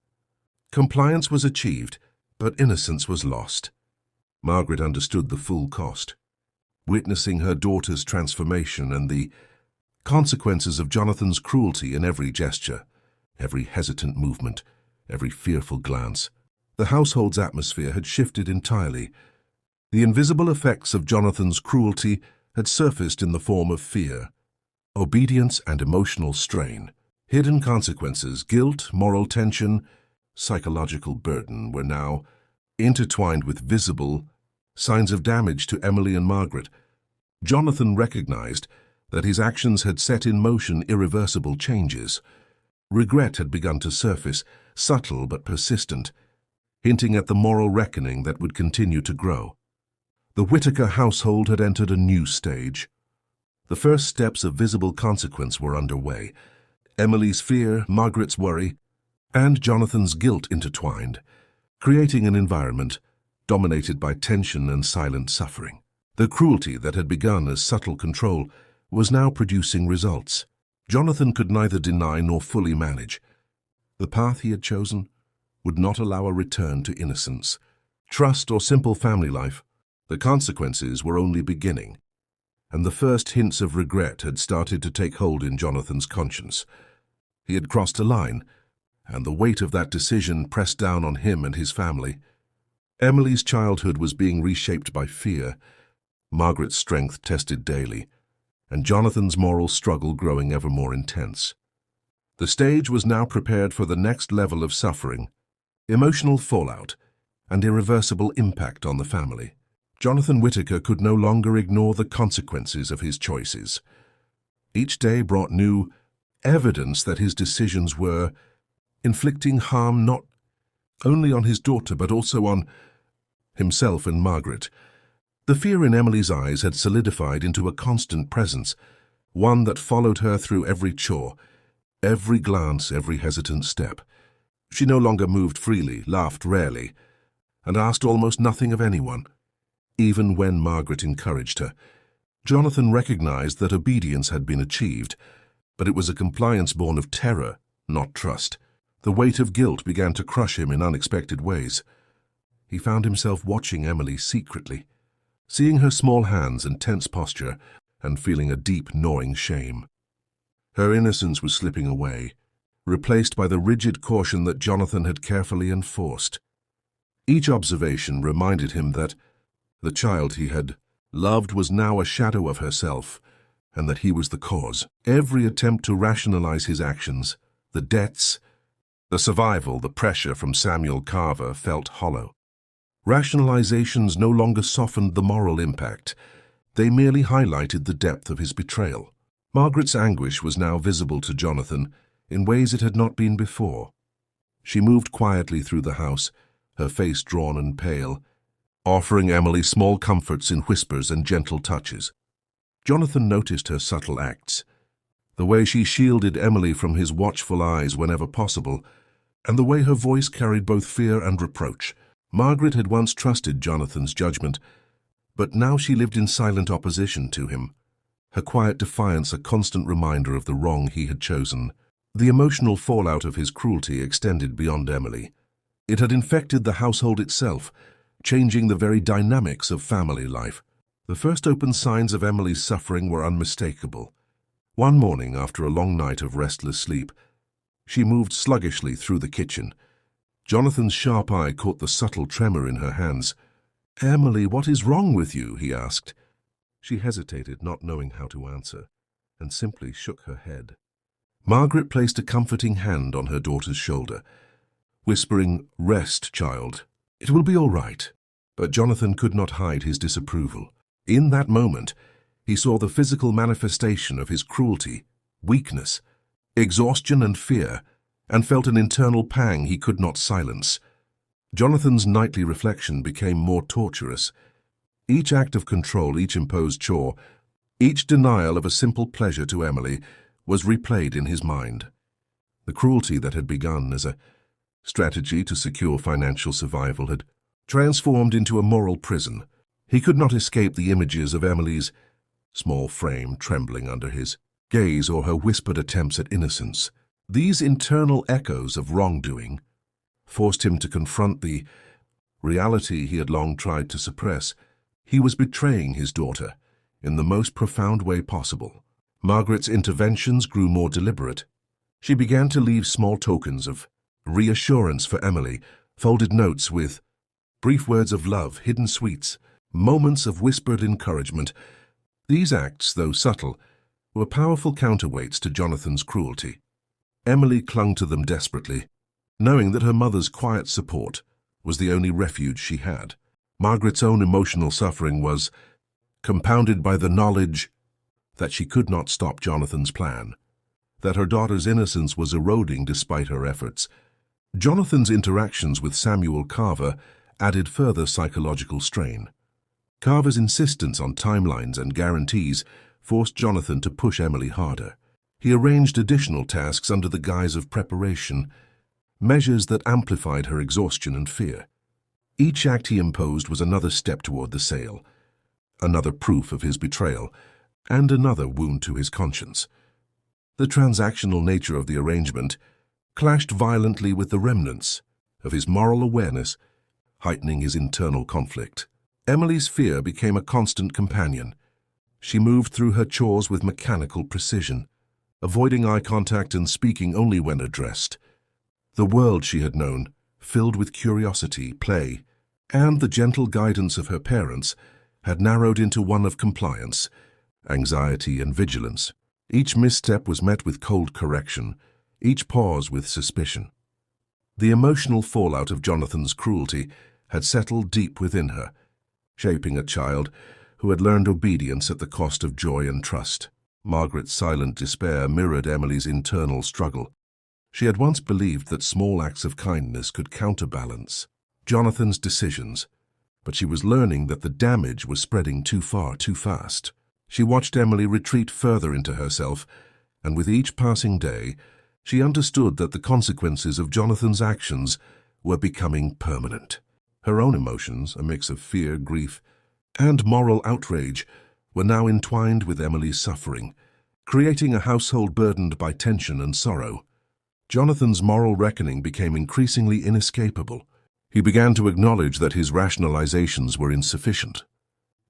Compliance was achieved, but innocence was lost. Margaret understood the full cost. Witnessing her daughter's transformation and the consequences of Jonathan's cruelty in every gesture, every hesitant movement, every fearful glance, the household's atmosphere had shifted entirely. The invisible effects of Jonathan's cruelty had surfaced in the form of fear, obedience, and emotional strain. Hidden consequences, guilt, moral tension, psychological burden were now intertwined with visible, signs of damage to Emily and Margaret. Jonathan recognized that his actions had set in motion irreversible changes. Regret had begun to surface, subtle but persistent, hinting at the moral reckoning that would continue to grow. The Whittaker household had entered a new stage. The first steps of visible consequence were underway. Emily's fear, Margaret's worry, and Jonathan's guilt intertwined, creating an environment dominated by tension and silent suffering. The cruelty that had begun as subtle control was now producing results. Jonathan could neither deny nor fully manage. The path he had chosen would not allow a return to innocence, trust, or simple family life. The consequences were only beginning, and the first hints of regret had started to take hold in Jonathan's conscience. He had crossed a line, and the weight of that decision pressed down on him and his family. Emily's childhood was being reshaped by fear, Margaret's strength tested daily, and Jonathan's moral struggle growing ever more intense. The stage was now prepared for the next level of suffering, emotional fallout, and irreversible impact on the family. Jonathan Whittaker could no longer ignore the consequences of his choices. Each day brought new evidence that his decisions were inflicting harm not only on his daughter but also on himself and Margaret. The fear in Emily's eyes had solidified into a constant presence, one that followed her through every chore, every glance, every hesitant step. She no longer moved freely, laughed rarely, and asked almost nothing of anyone, even when Margaret encouraged her. Jonathan recognized that obedience had been achieved, but it was a compliance born of terror, not trust. The weight of guilt began to crush him in unexpected ways. He found himself watching Emily secretly, seeing her small hands and tense posture, and feeling a deep, gnawing shame. Her innocence was slipping away, replaced by the rigid caution that Jonathan had carefully enforced. Each observation reminded him that the child he had loved was now a shadow of herself, and that he was the cause. Every attempt to rationalize his actions, the debts, the survival, the pressure from Samuel Carver felt hollow. Rationalizations no longer softened the moral impact. They merely highlighted the depth of his betrayal. Margaret's anguish was now visible to Jonathan in ways it had not been before. She moved quietly through the house, her face drawn and pale, offering Emily small comforts in whispers and gentle touches. Jonathan noticed her subtle acts, the way she shielded Emily from his watchful eyes whenever possible, and the way her voice carried both fear and reproach. Margaret had once trusted Jonathan's judgment, but now she lived in silent opposition to him, her quiet defiance a constant reminder of the wrong he had chosen. The emotional fallout of his cruelty extended beyond Emily. It had infected the household itself, changing the very dynamics of family life. The first open signs of Emily's suffering were unmistakable. One morning, after a long night of restless sleep, she moved sluggishly through the kitchen. Jonathan's sharp eye caught the subtle tremor in her hands. "Emily, what is wrong with you?" he asked. She hesitated, not knowing how to answer, and simply shook her head. Margaret placed a comforting hand on her daughter's shoulder, whispering, "Rest, child. It will be all right." But Jonathan could not hide his disapproval. In that moment, he saw the physical manifestation of his cruelty, weakness, exhaustion and fear, and felt an internal pang he could not silence. Jonathan's nightly reflection became more torturous. Each act of control, each imposed chore, each denial of a simple pleasure to Emily was replayed in his mind. The cruelty that had begun as a strategy to secure financial survival had transformed into a moral prison. He could not escape the images of Emily's small frame trembling under his gaze or her whispered attempts at innocence. These internal echoes of wrongdoing forced him to confront the reality he had long tried to suppress. He was betraying his daughter in the most profound way possible. Margaret's interventions grew more deliberate. She began to leave small tokens of reassurance for Emily, folded notes with brief words of love, hidden sweets, moments of whispered encouragement. These acts, though subtle, were powerful counterweights to Jonathan's cruelty. Emily clung to them desperately, knowing that her mother's quiet support was the only refuge she had. Margaret's own emotional suffering was compounded by the knowledge that she could not stop Jonathan's plan, that her daughter's innocence was eroding despite her efforts. Jonathan's interactions with Samuel Carver added further psychological strain. Carver's insistence on timelines and guarantees forced Jonathan to push Emily harder. He arranged additional tasks under the guise of preparation, measures that amplified her exhaustion and fear. Each act he imposed was another step toward the sale, another proof of his betrayal, and another wound to his conscience. The transactional nature of the arrangement clashed violently with the remnants of his moral awareness, heightening his internal conflict. Emily's fear became a constant companion. She moved through her chores with mechanical precision, avoiding eye contact and speaking only when addressed. The world she had known, filled with curiosity, play, and the gentle guidance of her parents, had narrowed into one of compliance, anxiety, and vigilance. Each misstep was met with cold correction, each pause with suspicion. The emotional fallout of Jonathan's cruelty had settled deep within her, shaping a child who had learned obedience at the cost of joy and trust. Margaret's silent despair mirrored Emily's internal struggle. She had once believed that small acts of kindness could counterbalance Jonathan's decisions, but she was learning that the damage was spreading too far, too fast. She watched Emily retreat further into herself, and with each passing day, she understood that the consequences of Jonathan's actions were becoming permanent. Her own emotions, a mix of fear, grief, and moral outrage, were now entwined with Emily's suffering, creating a household burdened by tension and sorrow. Jonathan's moral reckoning became increasingly inescapable. He began to acknowledge that his rationalizations were insufficient.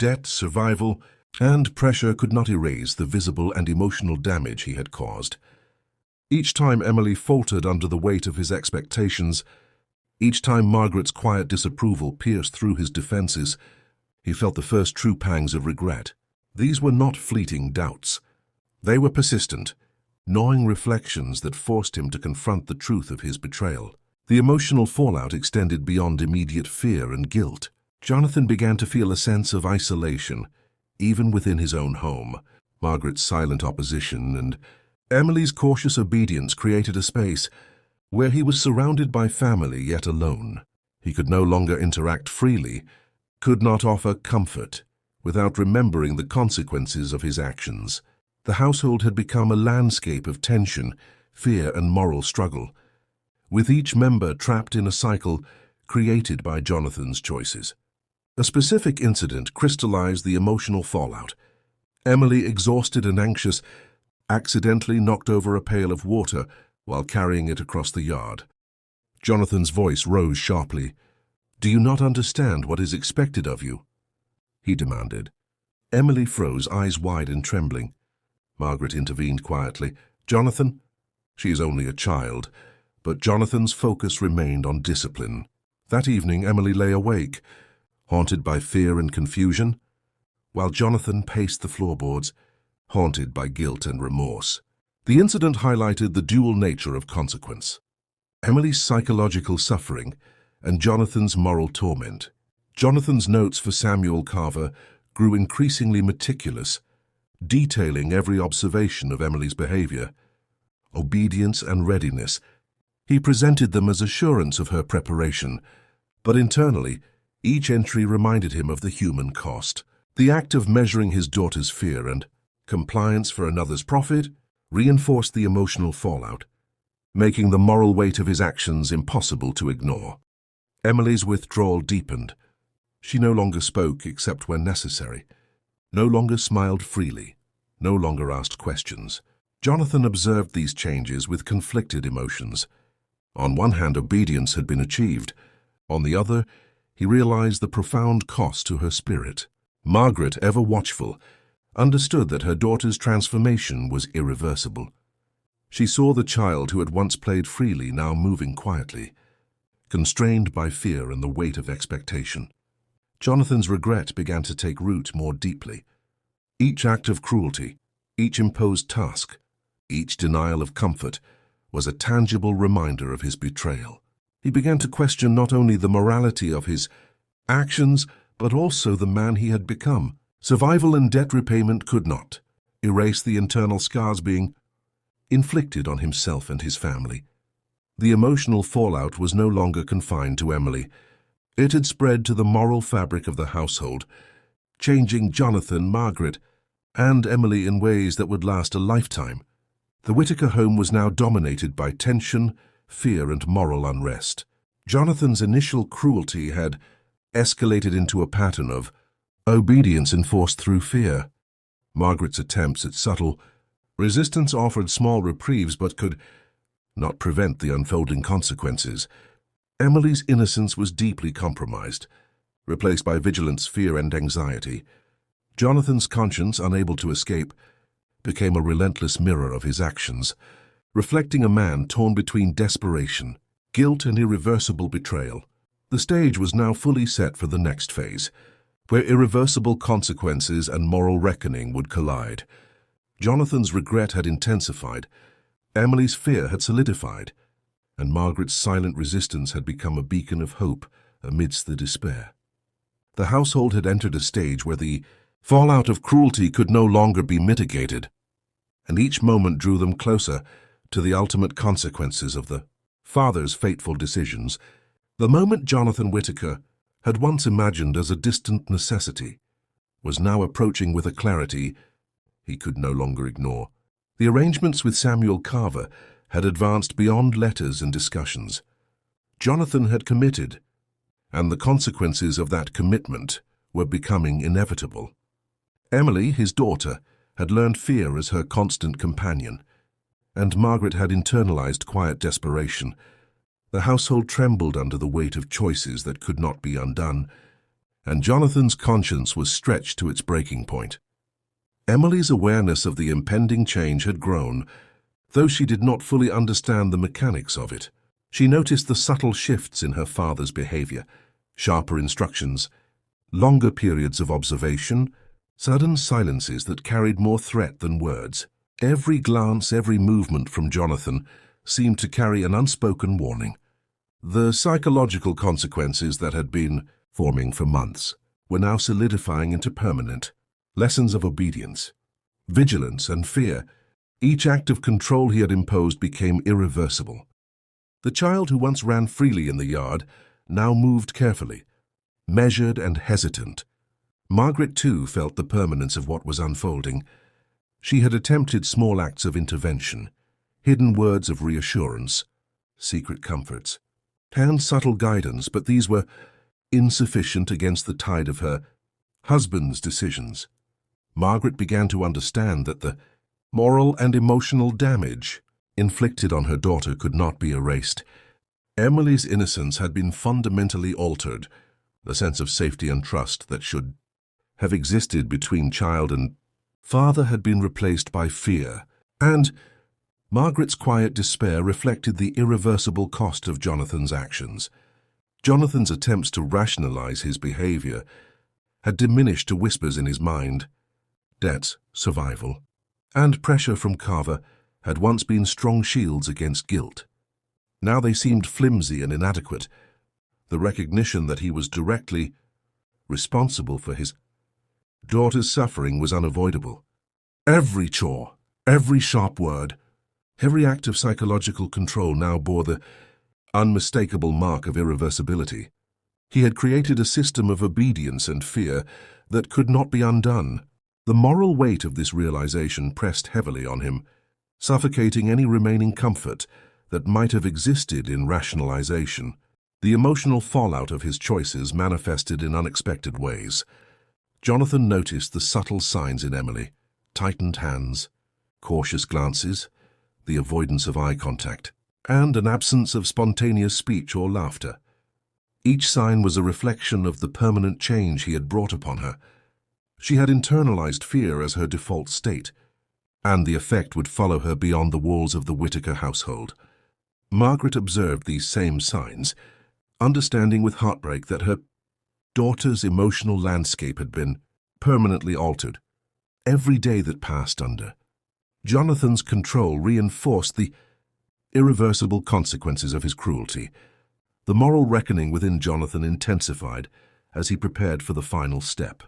Debt, survival, and pressure could not erase the visible and emotional damage he had caused. Each time Emily faltered under the weight of his expectations, each time Margaret's quiet disapproval pierced through his defenses, he felt the first true pangs of regret. These were not fleeting doubts. They were persistent, gnawing reflections that forced him to confront the truth of his betrayal. The emotional fallout extended beyond immediate fear and guilt. Jonathan began to feel a sense of isolation, even within his own home. Margaret's silent opposition and Emily's cautious obedience created a space where he was surrounded by family yet alone. He could no longer interact freely, could not offer comfort, without remembering the consequences of his actions. The household had become a landscape of tension, fear, and moral struggle, with each member trapped in a cycle created by Jonathan's choices. A specific incident crystallized the emotional fallout. Emily, exhausted and anxious, accidentally knocked over a pail of water while carrying it across the yard. Jonathan's voice rose sharply. "Do you not understand what is expected of you?" he demanded. Emily froze, eyes wide and trembling. Margaret intervened quietly. "Jonathan, she is only a child." But Jonathan's focus remained on discipline. That evening, Emily lay awake, haunted by fear and confusion, while Jonathan paced the floorboards, haunted by guilt and remorse. The incident highlighted the dual nature of consequence: Emily's psychological suffering and Jonathan's moral torment. Jonathan's notes for Samuel Carver grew increasingly meticulous, detailing every observation of Emily's behavior, obedience, and readiness. He presented them as assurance of her preparation, but internally, each entry reminded him of the human cost. The act of measuring his daughter's fear and compliance for another's profit reinforced the emotional fallout, making the moral weight of his actions impossible to ignore. Emily's withdrawal deepened. She no longer spoke except when necessary, no longer smiled freely, no longer asked questions. Jonathan observed these changes with conflicted emotions. On one hand, obedience had been achieved. On the other, he realized the profound cost to her spirit. Margaret, ever watchful, understood that her daughter's transformation was irreversible. She saw the child who had once played freely now moving quietly, constrained by fear and the weight of expectation. Jonathan's regret began to take root more deeply. Each act of cruelty, each imposed task, each denial of comfort was a tangible reminder of his betrayal. He began to question not only the morality of his actions, but also the man he had become. Survival and debt repayment could not erase the internal scars being inflicted on himself and his family. The emotional fallout was no longer confined to Emily. It had spread to the moral fabric of the household, changing Jonathan, Margaret, and Emily in ways that would last a lifetime. The Whittaker home was now dominated by tension, fear, and moral unrest. Jonathan's initial cruelty had escalated into a pattern of obedience enforced through fear. Margaret's attempts at subtle resistance offered small reprieves but could not prevent the unfolding consequences. Emily's innocence was deeply compromised, replaced by vigilance, fear, and anxiety. Jonathan's conscience, unable to escape, became a relentless mirror of his actions, reflecting a man torn between desperation, guilt, and irreversible betrayal. The stage was now fully set for the next phase, where irreversible consequences and moral reckoning would collide. Jonathan's regret had intensified, Emily's fear had solidified, and Margaret's silent resistance had become a beacon of hope amidst the despair. The household had entered a stage where the fallout of cruelty could no longer be mitigated, and each moment drew them closer to the ultimate consequences of the father's fateful decisions. The moment Jonathan Whittaker had once imagined as a distant necessity was now approaching with a clarity he could no longer ignore. The arrangements with Samuel Carver had advanced beyond letters and discussions. Jonathan had committed, and the consequences of that commitment were becoming inevitable. Emily, his daughter, had learned fear as her constant companion, and Margaret had internalized quiet desperation. The household trembled under the weight of choices that could not be undone, and Jonathan's conscience was stretched to its breaking point. Emily's awareness of the impending change had grown, though she did not fully understand the mechanics of it. She noticed the subtle shifts in her father's behavior, sharper instructions, longer periods of observation, sudden silences that carried more threat than words. Every glance, every movement from Jonathan seemed to carry an unspoken warning. The psychological consequences that had been forming for months were now solidifying into permanent lessons of obedience, vigilance, and fear. Each act of control he had imposed became irreversible. The child who once ran freely in the yard now moved carefully, measured and hesitant. Margaret, too, felt the permanence of what was unfolding. She had attempted small acts of intervention, hidden words of reassurance, secret comforts, and subtle guidance, but these were insufficient against the tide of her husband's decisions. Margaret began to understand that the moral and emotional damage inflicted on her daughter could not be erased. Emily's innocence had been fundamentally altered. The sense of safety and trust that should have existed between child and father had been replaced by fear, and Margaret's quiet despair reflected the irreversible cost of Jonathan's actions. Jonathan's attempts to rationalize his behavior had diminished to whispers in his mind. Debts, survival, and pressure from Carver had once been strong shields against guilt. Now they seemed flimsy and inadequate. The recognition that he was directly responsible for his daughter's suffering was unavoidable. Every chore, every sharp word, every act of psychological control now bore the unmistakable mark of irreversibility. He had created a system of obedience and fear that could not be undone. The moral weight of this realization pressed heavily on him, suffocating any remaining comfort that might have existed in rationalization. The emotional fallout of his choices manifested in unexpected ways. Jonathan noticed the subtle signs in Emily: tightened hands, cautious glances, the avoidance of eye contact, and an absence of spontaneous speech or laughter. Each sign was a reflection of the permanent change he had brought upon her. She had internalized fear as her default state, and the effect would follow her beyond the walls of the Whittaker household. Margaret observed these same signs, understanding with heartbreak that her daughter's emotional landscape had been permanently altered. Every day that passed under Jonathan's control reinforced the irreversible consequences of his cruelty. The moral reckoning within Jonathan intensified as he prepared for the final step.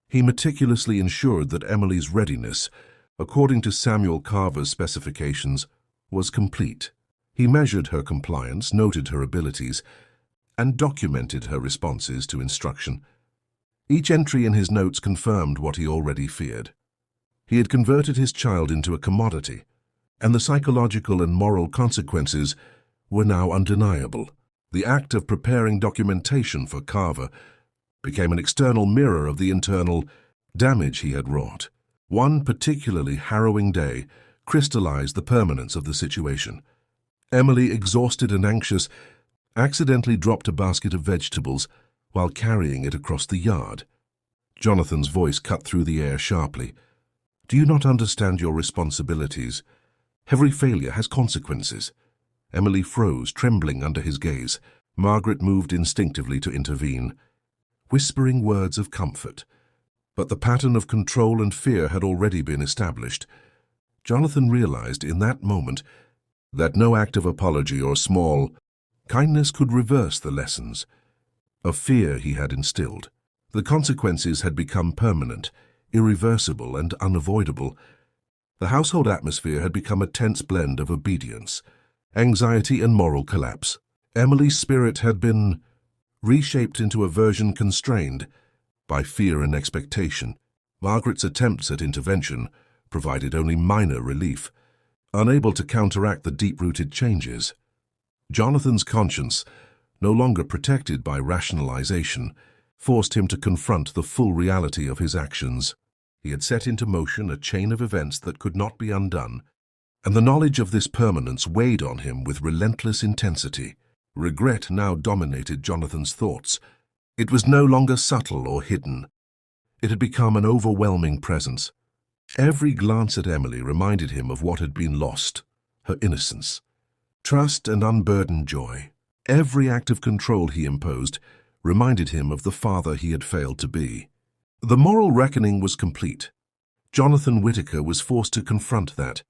He meticulously ensured that Emily's readiness, according to Samuel Carver's specifications, was complete. He measured her compliance, noted her abilities, and documented her responses to instruction. Each entry in his notes confirmed what he already feared. He had converted his child into a commodity, and the psychological and moral consequences were now undeniable. The act of preparing documentation for Carver became an external mirror of the internal damage he had wrought. One particularly harrowing day crystallized the permanence of the situation. Emily, exhausted and anxious, accidentally dropped a basket of vegetables while carrying it across the yard. Jonathan's voice cut through the air sharply. "Do you not understand your responsibilities? Every failure has consequences." Emily froze, trembling under his gaze. Margaret moved instinctively to intervene, whispering words of comfort. But the pattern of control and fear had already been established. Jonathan realized in that moment that no act of apology or small kindness could reverse the lessons of fear he had instilled. The consequences had become permanent, irreversible, and unavoidable. The household atmosphere had become a tense blend of obedience, anxiety, and moral collapse. Emily's spirit had been reshaped into a version constrained by fear and expectation. Margaret's attempts at intervention provided only minor relief, unable to counteract the deep-rooted changes. Jonathan's conscience, no longer protected by rationalization, forced him to confront the full reality of his actions. He had set into motion a chain of events that could not be undone, and the knowledge of this permanence weighed on him with relentless intensity. Regret now dominated Jonathan's thoughts. It was no longer subtle or hidden. It had become an overwhelming presence. Every glance at Emily reminded him of what had been lost: her innocence, trust, and unburdened joy. Every act of control he imposed reminded him of the father he had failed to be. The moral reckoning was complete. Jonathan Whittaker was forced to confront that.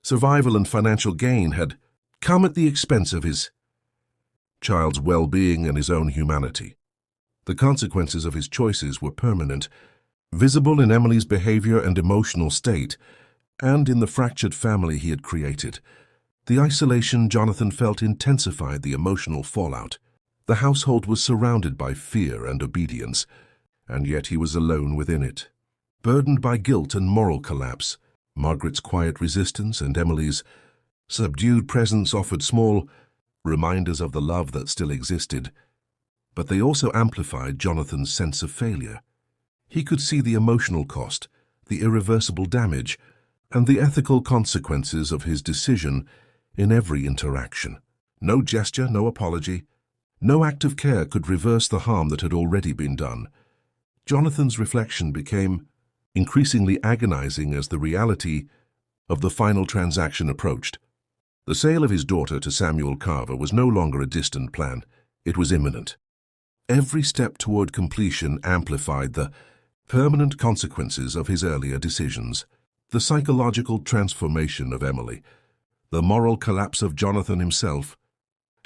Survival and financial gain had come at the expense of his child's well-being and his own humanity. The consequences of his choices were permanent, visible in Emily's behavior and emotional state, and in the fractured family he had created. The isolation Jonathan felt intensified the emotional fallout. The household was surrounded by fear and obedience, and yet he was alone within it. Burdened by guilt and moral collapse, Margaret's quiet resistance and Emily's subdued presence offered small reminders of the love that still existed, but they also amplified Jonathan's sense of failure. He could see the emotional cost, the irreversible damage, and the ethical consequences of his decision in every interaction. No gesture, no apology, no act of care could reverse the harm that had already been done. Jonathan's reflection became increasingly agonizing as the reality of the final transaction approached. The sale of his daughter to Samuel Carver was no longer a distant plan. It was imminent. Every step toward completion amplified the permanent consequences of his earlier decisions. The psychological transformation of Emily, the moral collapse of Jonathan himself,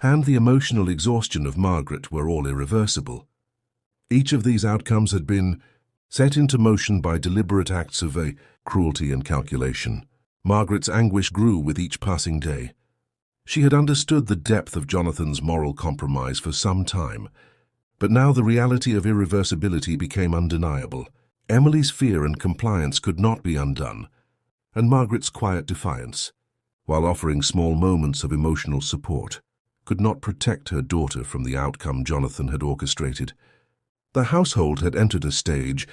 and the emotional exhaustion of Margaret were all irreversible. Each of these outcomes had been set into motion by deliberate acts of cruelty and calculation. Margaret's anguish grew with each passing day. She had understood the depth of Jonathan's moral compromise for some time, but now the reality of irreversibility became undeniable. Emily's fear and compliance could not be undone, and Margaret's quiet defiance, while offering small moments of emotional support, could not protect her daughter from the outcome Jonathan had orchestrated. The household had entered a stage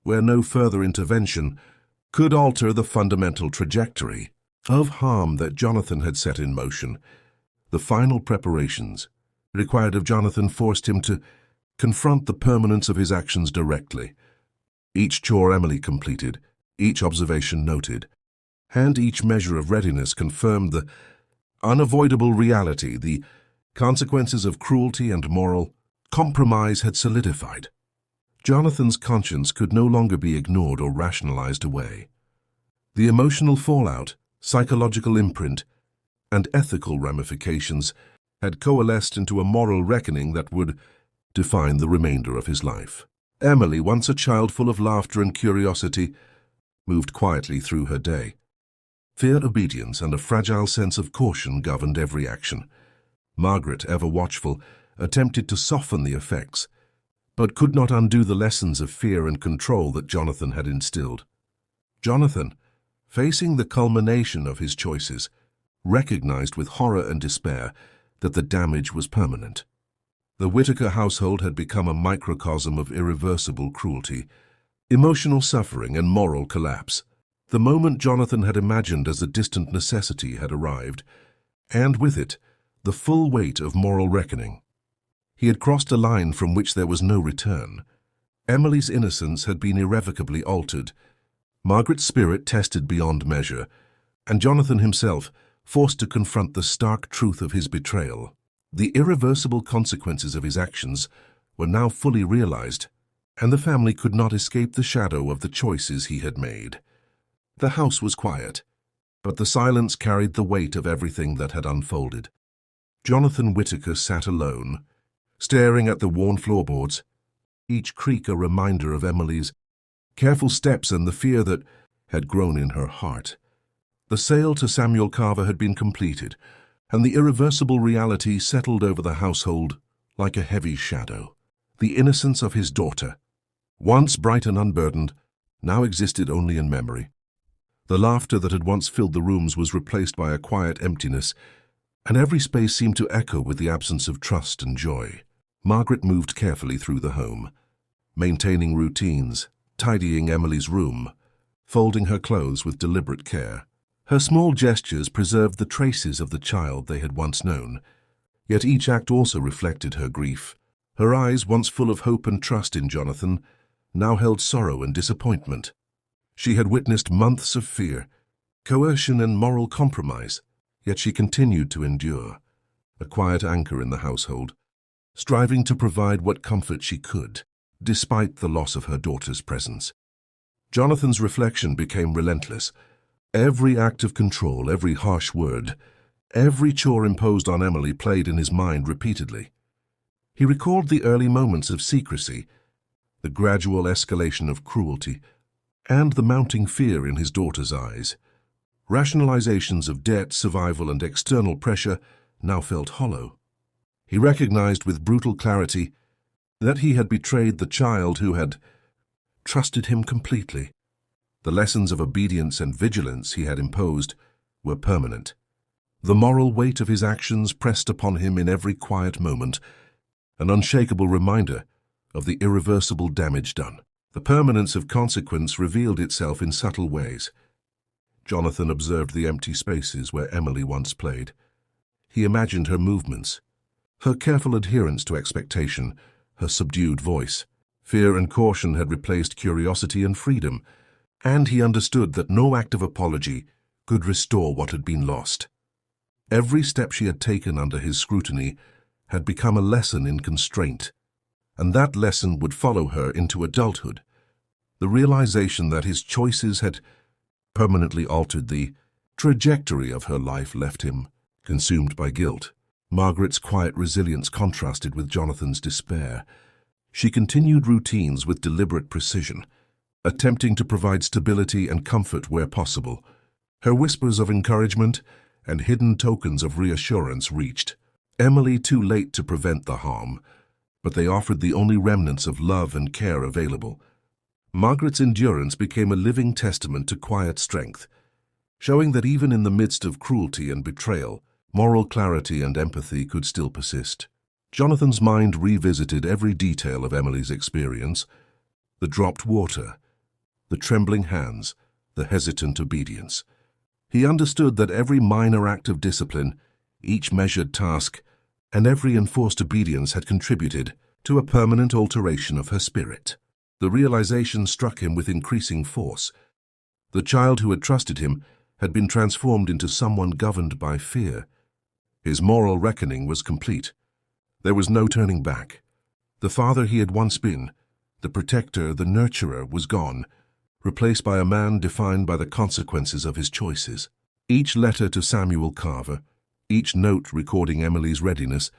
where no further intervention could alter the fundamental trajectory of harm that Jonathan had set in motion. The final preparations required of Jonathan forced him to confront the permanence of his actions directly. Each chore Emily completed, each observation noted, and each measure of readiness confirmed the unavoidable reality. The consequences of cruelty and moral compromise had solidified. Jonathan's conscience could no longer be ignored or rationalized away. The emotional fallout, psychological imprint, and ethical ramifications had coalesced into a moral reckoning that would define the remainder of his life. Emily, once a child full of laughter and curiosity, moved quietly through her day. Fear, obedience, and a fragile sense of caution governed every action. Margaret, ever watchful, attempted to soften the effects, but could not undo the lessons of fear and control that Jonathan had instilled. Jonathan, facing the culmination of his choices, recognized with horror and despair that the damage was permanent. The Whittaker household had become a microcosm of irreversible cruelty, emotional suffering, and moral collapse. The moment Jonathan had imagined as a distant necessity had arrived, and with it, the full weight of moral reckoning. He had crossed a line from which there was no return. Emily's innocence had been irrevocably altered, Margaret's spirit tested beyond measure, and Jonathan himself forced to confront the stark truth of his betrayal. The irreversible consequences of his actions were now fully realized, and the family could not escape the shadow of the choices he had made. The house was quiet, but the silence carried the weight of everything that had unfolded. Jonathan Whittaker sat alone, staring at the worn floorboards, each creak a reminder of Emily's careful steps and the fear that had grown in her heart. The sale to Samuel Carver had been completed, and the irreversible reality settled over the household like a heavy shadow. The innocence of his daughter, once bright and unburdened, now existed only in memory. The laughter that had once filled the rooms was replaced by a quiet emptiness, and every space seemed to echo with the absence of trust and joy. Margaret moved carefully through the home, maintaining routines, tidying Emily's room, folding her clothes with deliberate care. Her small gestures preserved the traces of the child they had once known, yet each act also reflected her grief. Her eyes, once full of hope and trust in Jonathan, now held sorrow and disappointment. She had witnessed months of fear, coercion, and moral compromise, yet she continued to endure, a quiet anchor in the household, striving to provide what comfort she could, despite the loss of her daughter's presence. Jonathan's reflection became relentless. Every act of control, every harsh word, every chore imposed on Emily played in his mind repeatedly. He recalled the early moments of secrecy, the gradual escalation of cruelty, and the mounting fear in his daughter's eyes. Rationalizations of debt, survival, and external pressure now felt hollow. He recognized with brutal clarity that he had betrayed the child who had trusted him completely. The lessons of obedience and vigilance he had imposed were permanent. The moral weight of his actions pressed upon him in every quiet moment, an unshakable reminder of the irreversible damage done. The permanence of consequence revealed itself in subtle ways. Jonathan observed the empty spaces where Emily once played. He imagined her movements, her careful adherence to expectation, her subdued voice. Fear and caution had replaced curiosity and freedom, and he understood that no act of apology could restore what had been lost. Every step she had taken under his scrutiny had become a lesson in constraint, and that lesson would follow her into adulthood. The realization that his choices had permanently altered the trajectory of her life left him consumed by guilt. Margaret's quiet resilience contrasted with Jonathan's despair. She continued routines with deliberate precision, attempting to provide stability and comfort where possible. Her whispers of encouragement and hidden tokens of reassurance reached Emily too late to prevent the harm, but they offered the only remnants of love and care available. Margaret's endurance became a living testament to quiet strength, showing that even in the midst of cruelty and betrayal, moral clarity and empathy could still persist. Jonathan's mind revisited every detail of Emily's experience: the dropped water, the trembling hands, the hesitant obedience. He understood that every minor act of discipline, each measured task, and every enforced obedience had contributed to a permanent alteration of her spirit. The realization struck him with increasing force. The child who had trusted him had been transformed into someone governed by fear. His moral reckoning was complete. There was no turning back. The father he had once been, the protector, the nurturer, was gone, replaced by a man defined by the consequences of his choices. Each letter to Samuel Carver, each note recording Emily's readiness,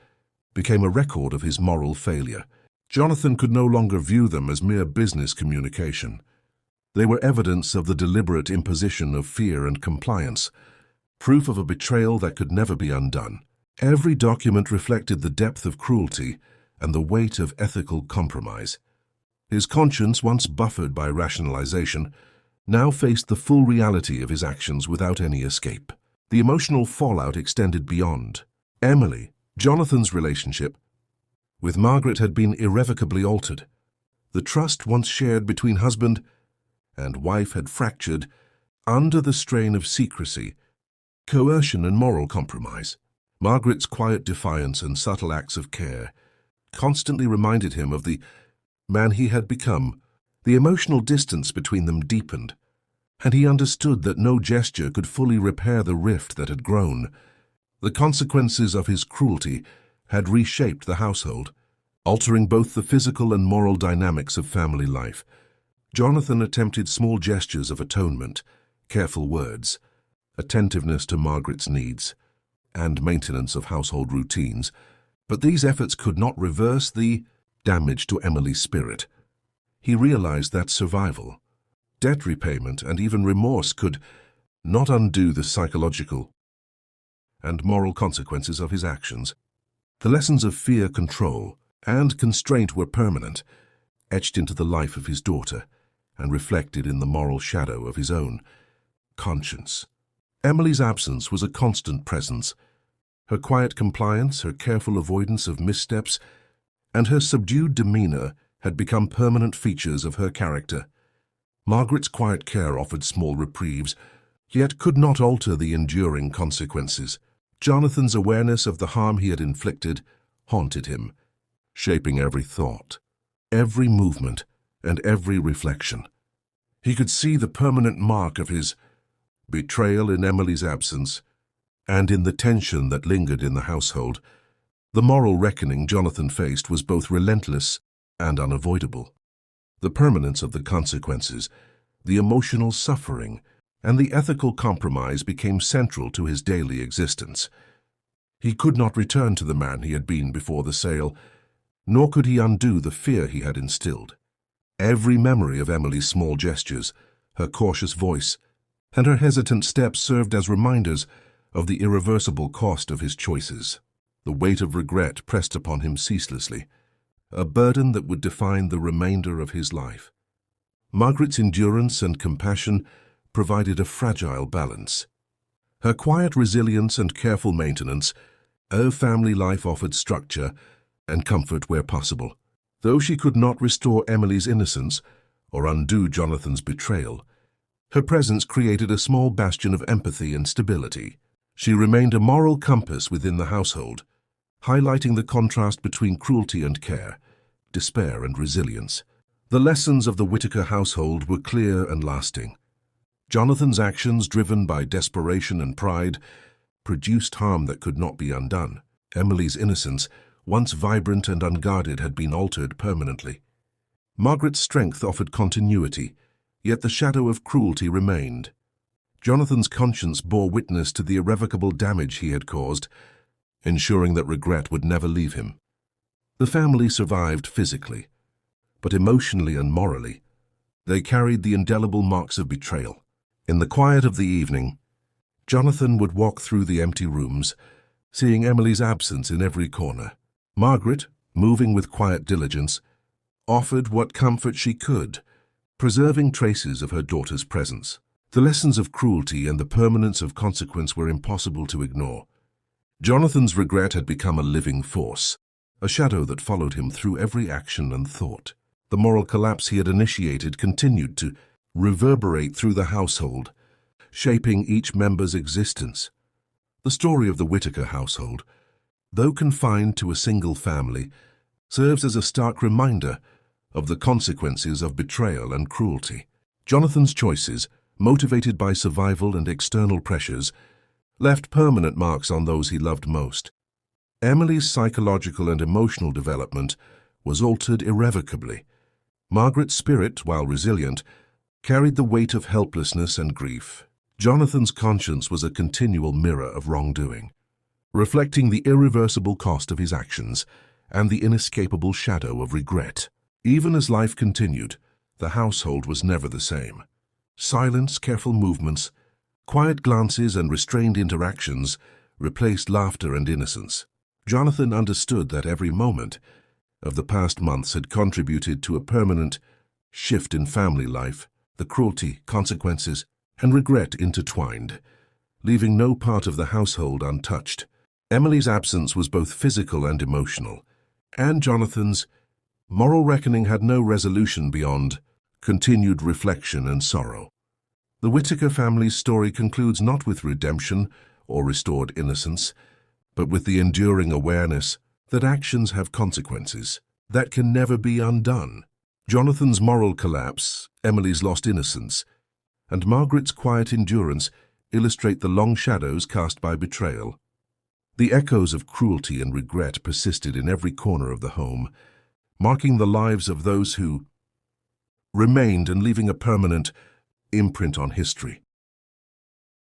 became a record of his moral failure. Jonathan could no longer view them as mere business communication. They were evidence of the deliberate imposition of fear and compliance, proof of a betrayal that could never be undone. Every document reflected the depth of cruelty and the weight of ethical compromise. His conscience, once buffered by rationalization, now faced the full reality of his actions without any escape. The emotional fallout extended beyond. Emily, Jonathan's relationship with Margaret had been irrevocably altered. The trust once shared between husband and wife had fractured under the strain of secrecy, coercion, and moral compromise. Margaret's quiet defiance and subtle acts of care constantly reminded him of the man he had become. The emotional distance between them deepened, and he understood that no gesture could fully repair the rift that had grown. The consequences of his cruelty had reshaped the household, altering both the physical and moral dynamics of family life. Jonathan attempted small gestures of atonement, careful words, attentiveness to Margaret's needs, and maintenance of household routines, but these efforts could not reverse the damage to Emily's spirit. He realized that survival, debt repayment, and even remorse could not undo the psychological and moral consequences of his actions. The lessons of fear, control, and constraint were permanent, etched into the life of his daughter, and reflected in the moral shadow of his own conscience. Emily's absence was a constant presence. Her quiet compliance, her careful avoidance of missteps, and her subdued demeanor had become permanent features of her character. Margaret's quiet care offered small reprieves, yet could not alter the enduring consequences. Jonathan's awareness of the harm he had inflicted haunted him, shaping every thought, every movement, and every reflection. He could see the permanent mark of his betrayal in Emily's absence, and in the tension that lingered in the household. The moral reckoning Jonathan faced was both relentless and unavoidable. The permanence of the consequences, the emotional suffering, and the ethical compromise became central to his daily existence. He could not return to the man he had been before the sale, nor could he undo the fear he had instilled. Every memory of Emily's small gestures, her cautious voice, and her hesitant steps served as reminders of the irreversible cost of his choices. The weight of regret pressed upon him ceaselessly, a burden that would define the remainder of his life. Margaret's endurance and compassion provided a fragile balance. Her quiet resilience and careful maintenance, her family life offered structure and comfort where possible. Though she could not restore Emily's innocence or undo Jonathan's betrayal, her presence created a small bastion of empathy and stability. She remained a moral compass within the household, highlighting the contrast between cruelty and care, despair and resilience. The lessons of the Whittaker household were clear and lasting. Jonathan's actions, driven by desperation and pride, produced harm that could not be undone. Emily's innocence, once vibrant and unguarded, had been altered permanently. Margaret's strength offered continuity, yet the shadow of cruelty remained. Jonathan's conscience bore witness to the irrevocable damage he had caused, ensuring that regret would never leave him. The family survived physically, but emotionally and morally, they carried the indelible marks of betrayal. In the quiet of the evening, Jonathan would walk through the empty rooms, seeing Emily's absence in every corner. Margaret, moving with quiet diligence, offered what comfort she could, preserving traces of her daughter's presence. The lessons of cruelty and the permanence of consequence were impossible to ignore. Jonathan's regret had become a living force, a shadow that followed him through every action and thought. The moral collapse he had initiated continued to reverberate through the household, shaping each member's existence. The story of the Whittaker household, though confined to a single family, serves as a stark reminder of the consequences of betrayal and cruelty. Jonathan's choices, motivated by survival and external pressures, left permanent marks on those he loved most. Emily's psychological and emotional development was altered irrevocably. Margaret's spirit, while resilient, carried the weight of helplessness and grief. Jonathan's conscience was a continual mirror of wrongdoing, reflecting the irreversible cost of his actions and the inescapable shadow of regret. Even as life continued, the household was never the same. Silence, careful movements, quiet glances and restrained interactions replaced laughter and innocence. Jonathan understood that every moment of the past months had contributed to a permanent shift in family life, the cruelty, consequences, and regret intertwined, leaving no part of the household untouched. Emily's absence was both physical and emotional, and Jonathan's moral reckoning had no resolution beyond continued reflection and sorrow. The Whittaker family's story concludes not with redemption or restored innocence, but with the enduring awareness that actions have consequences that can never be undone. Jonathan's moral collapse, Emily's lost innocence, and Margaret's quiet endurance illustrate the long shadows cast by betrayal. The echoes of cruelty and regret persisted in every corner of the home, marking the lives of those who remained and leaving a permanent imprint on history.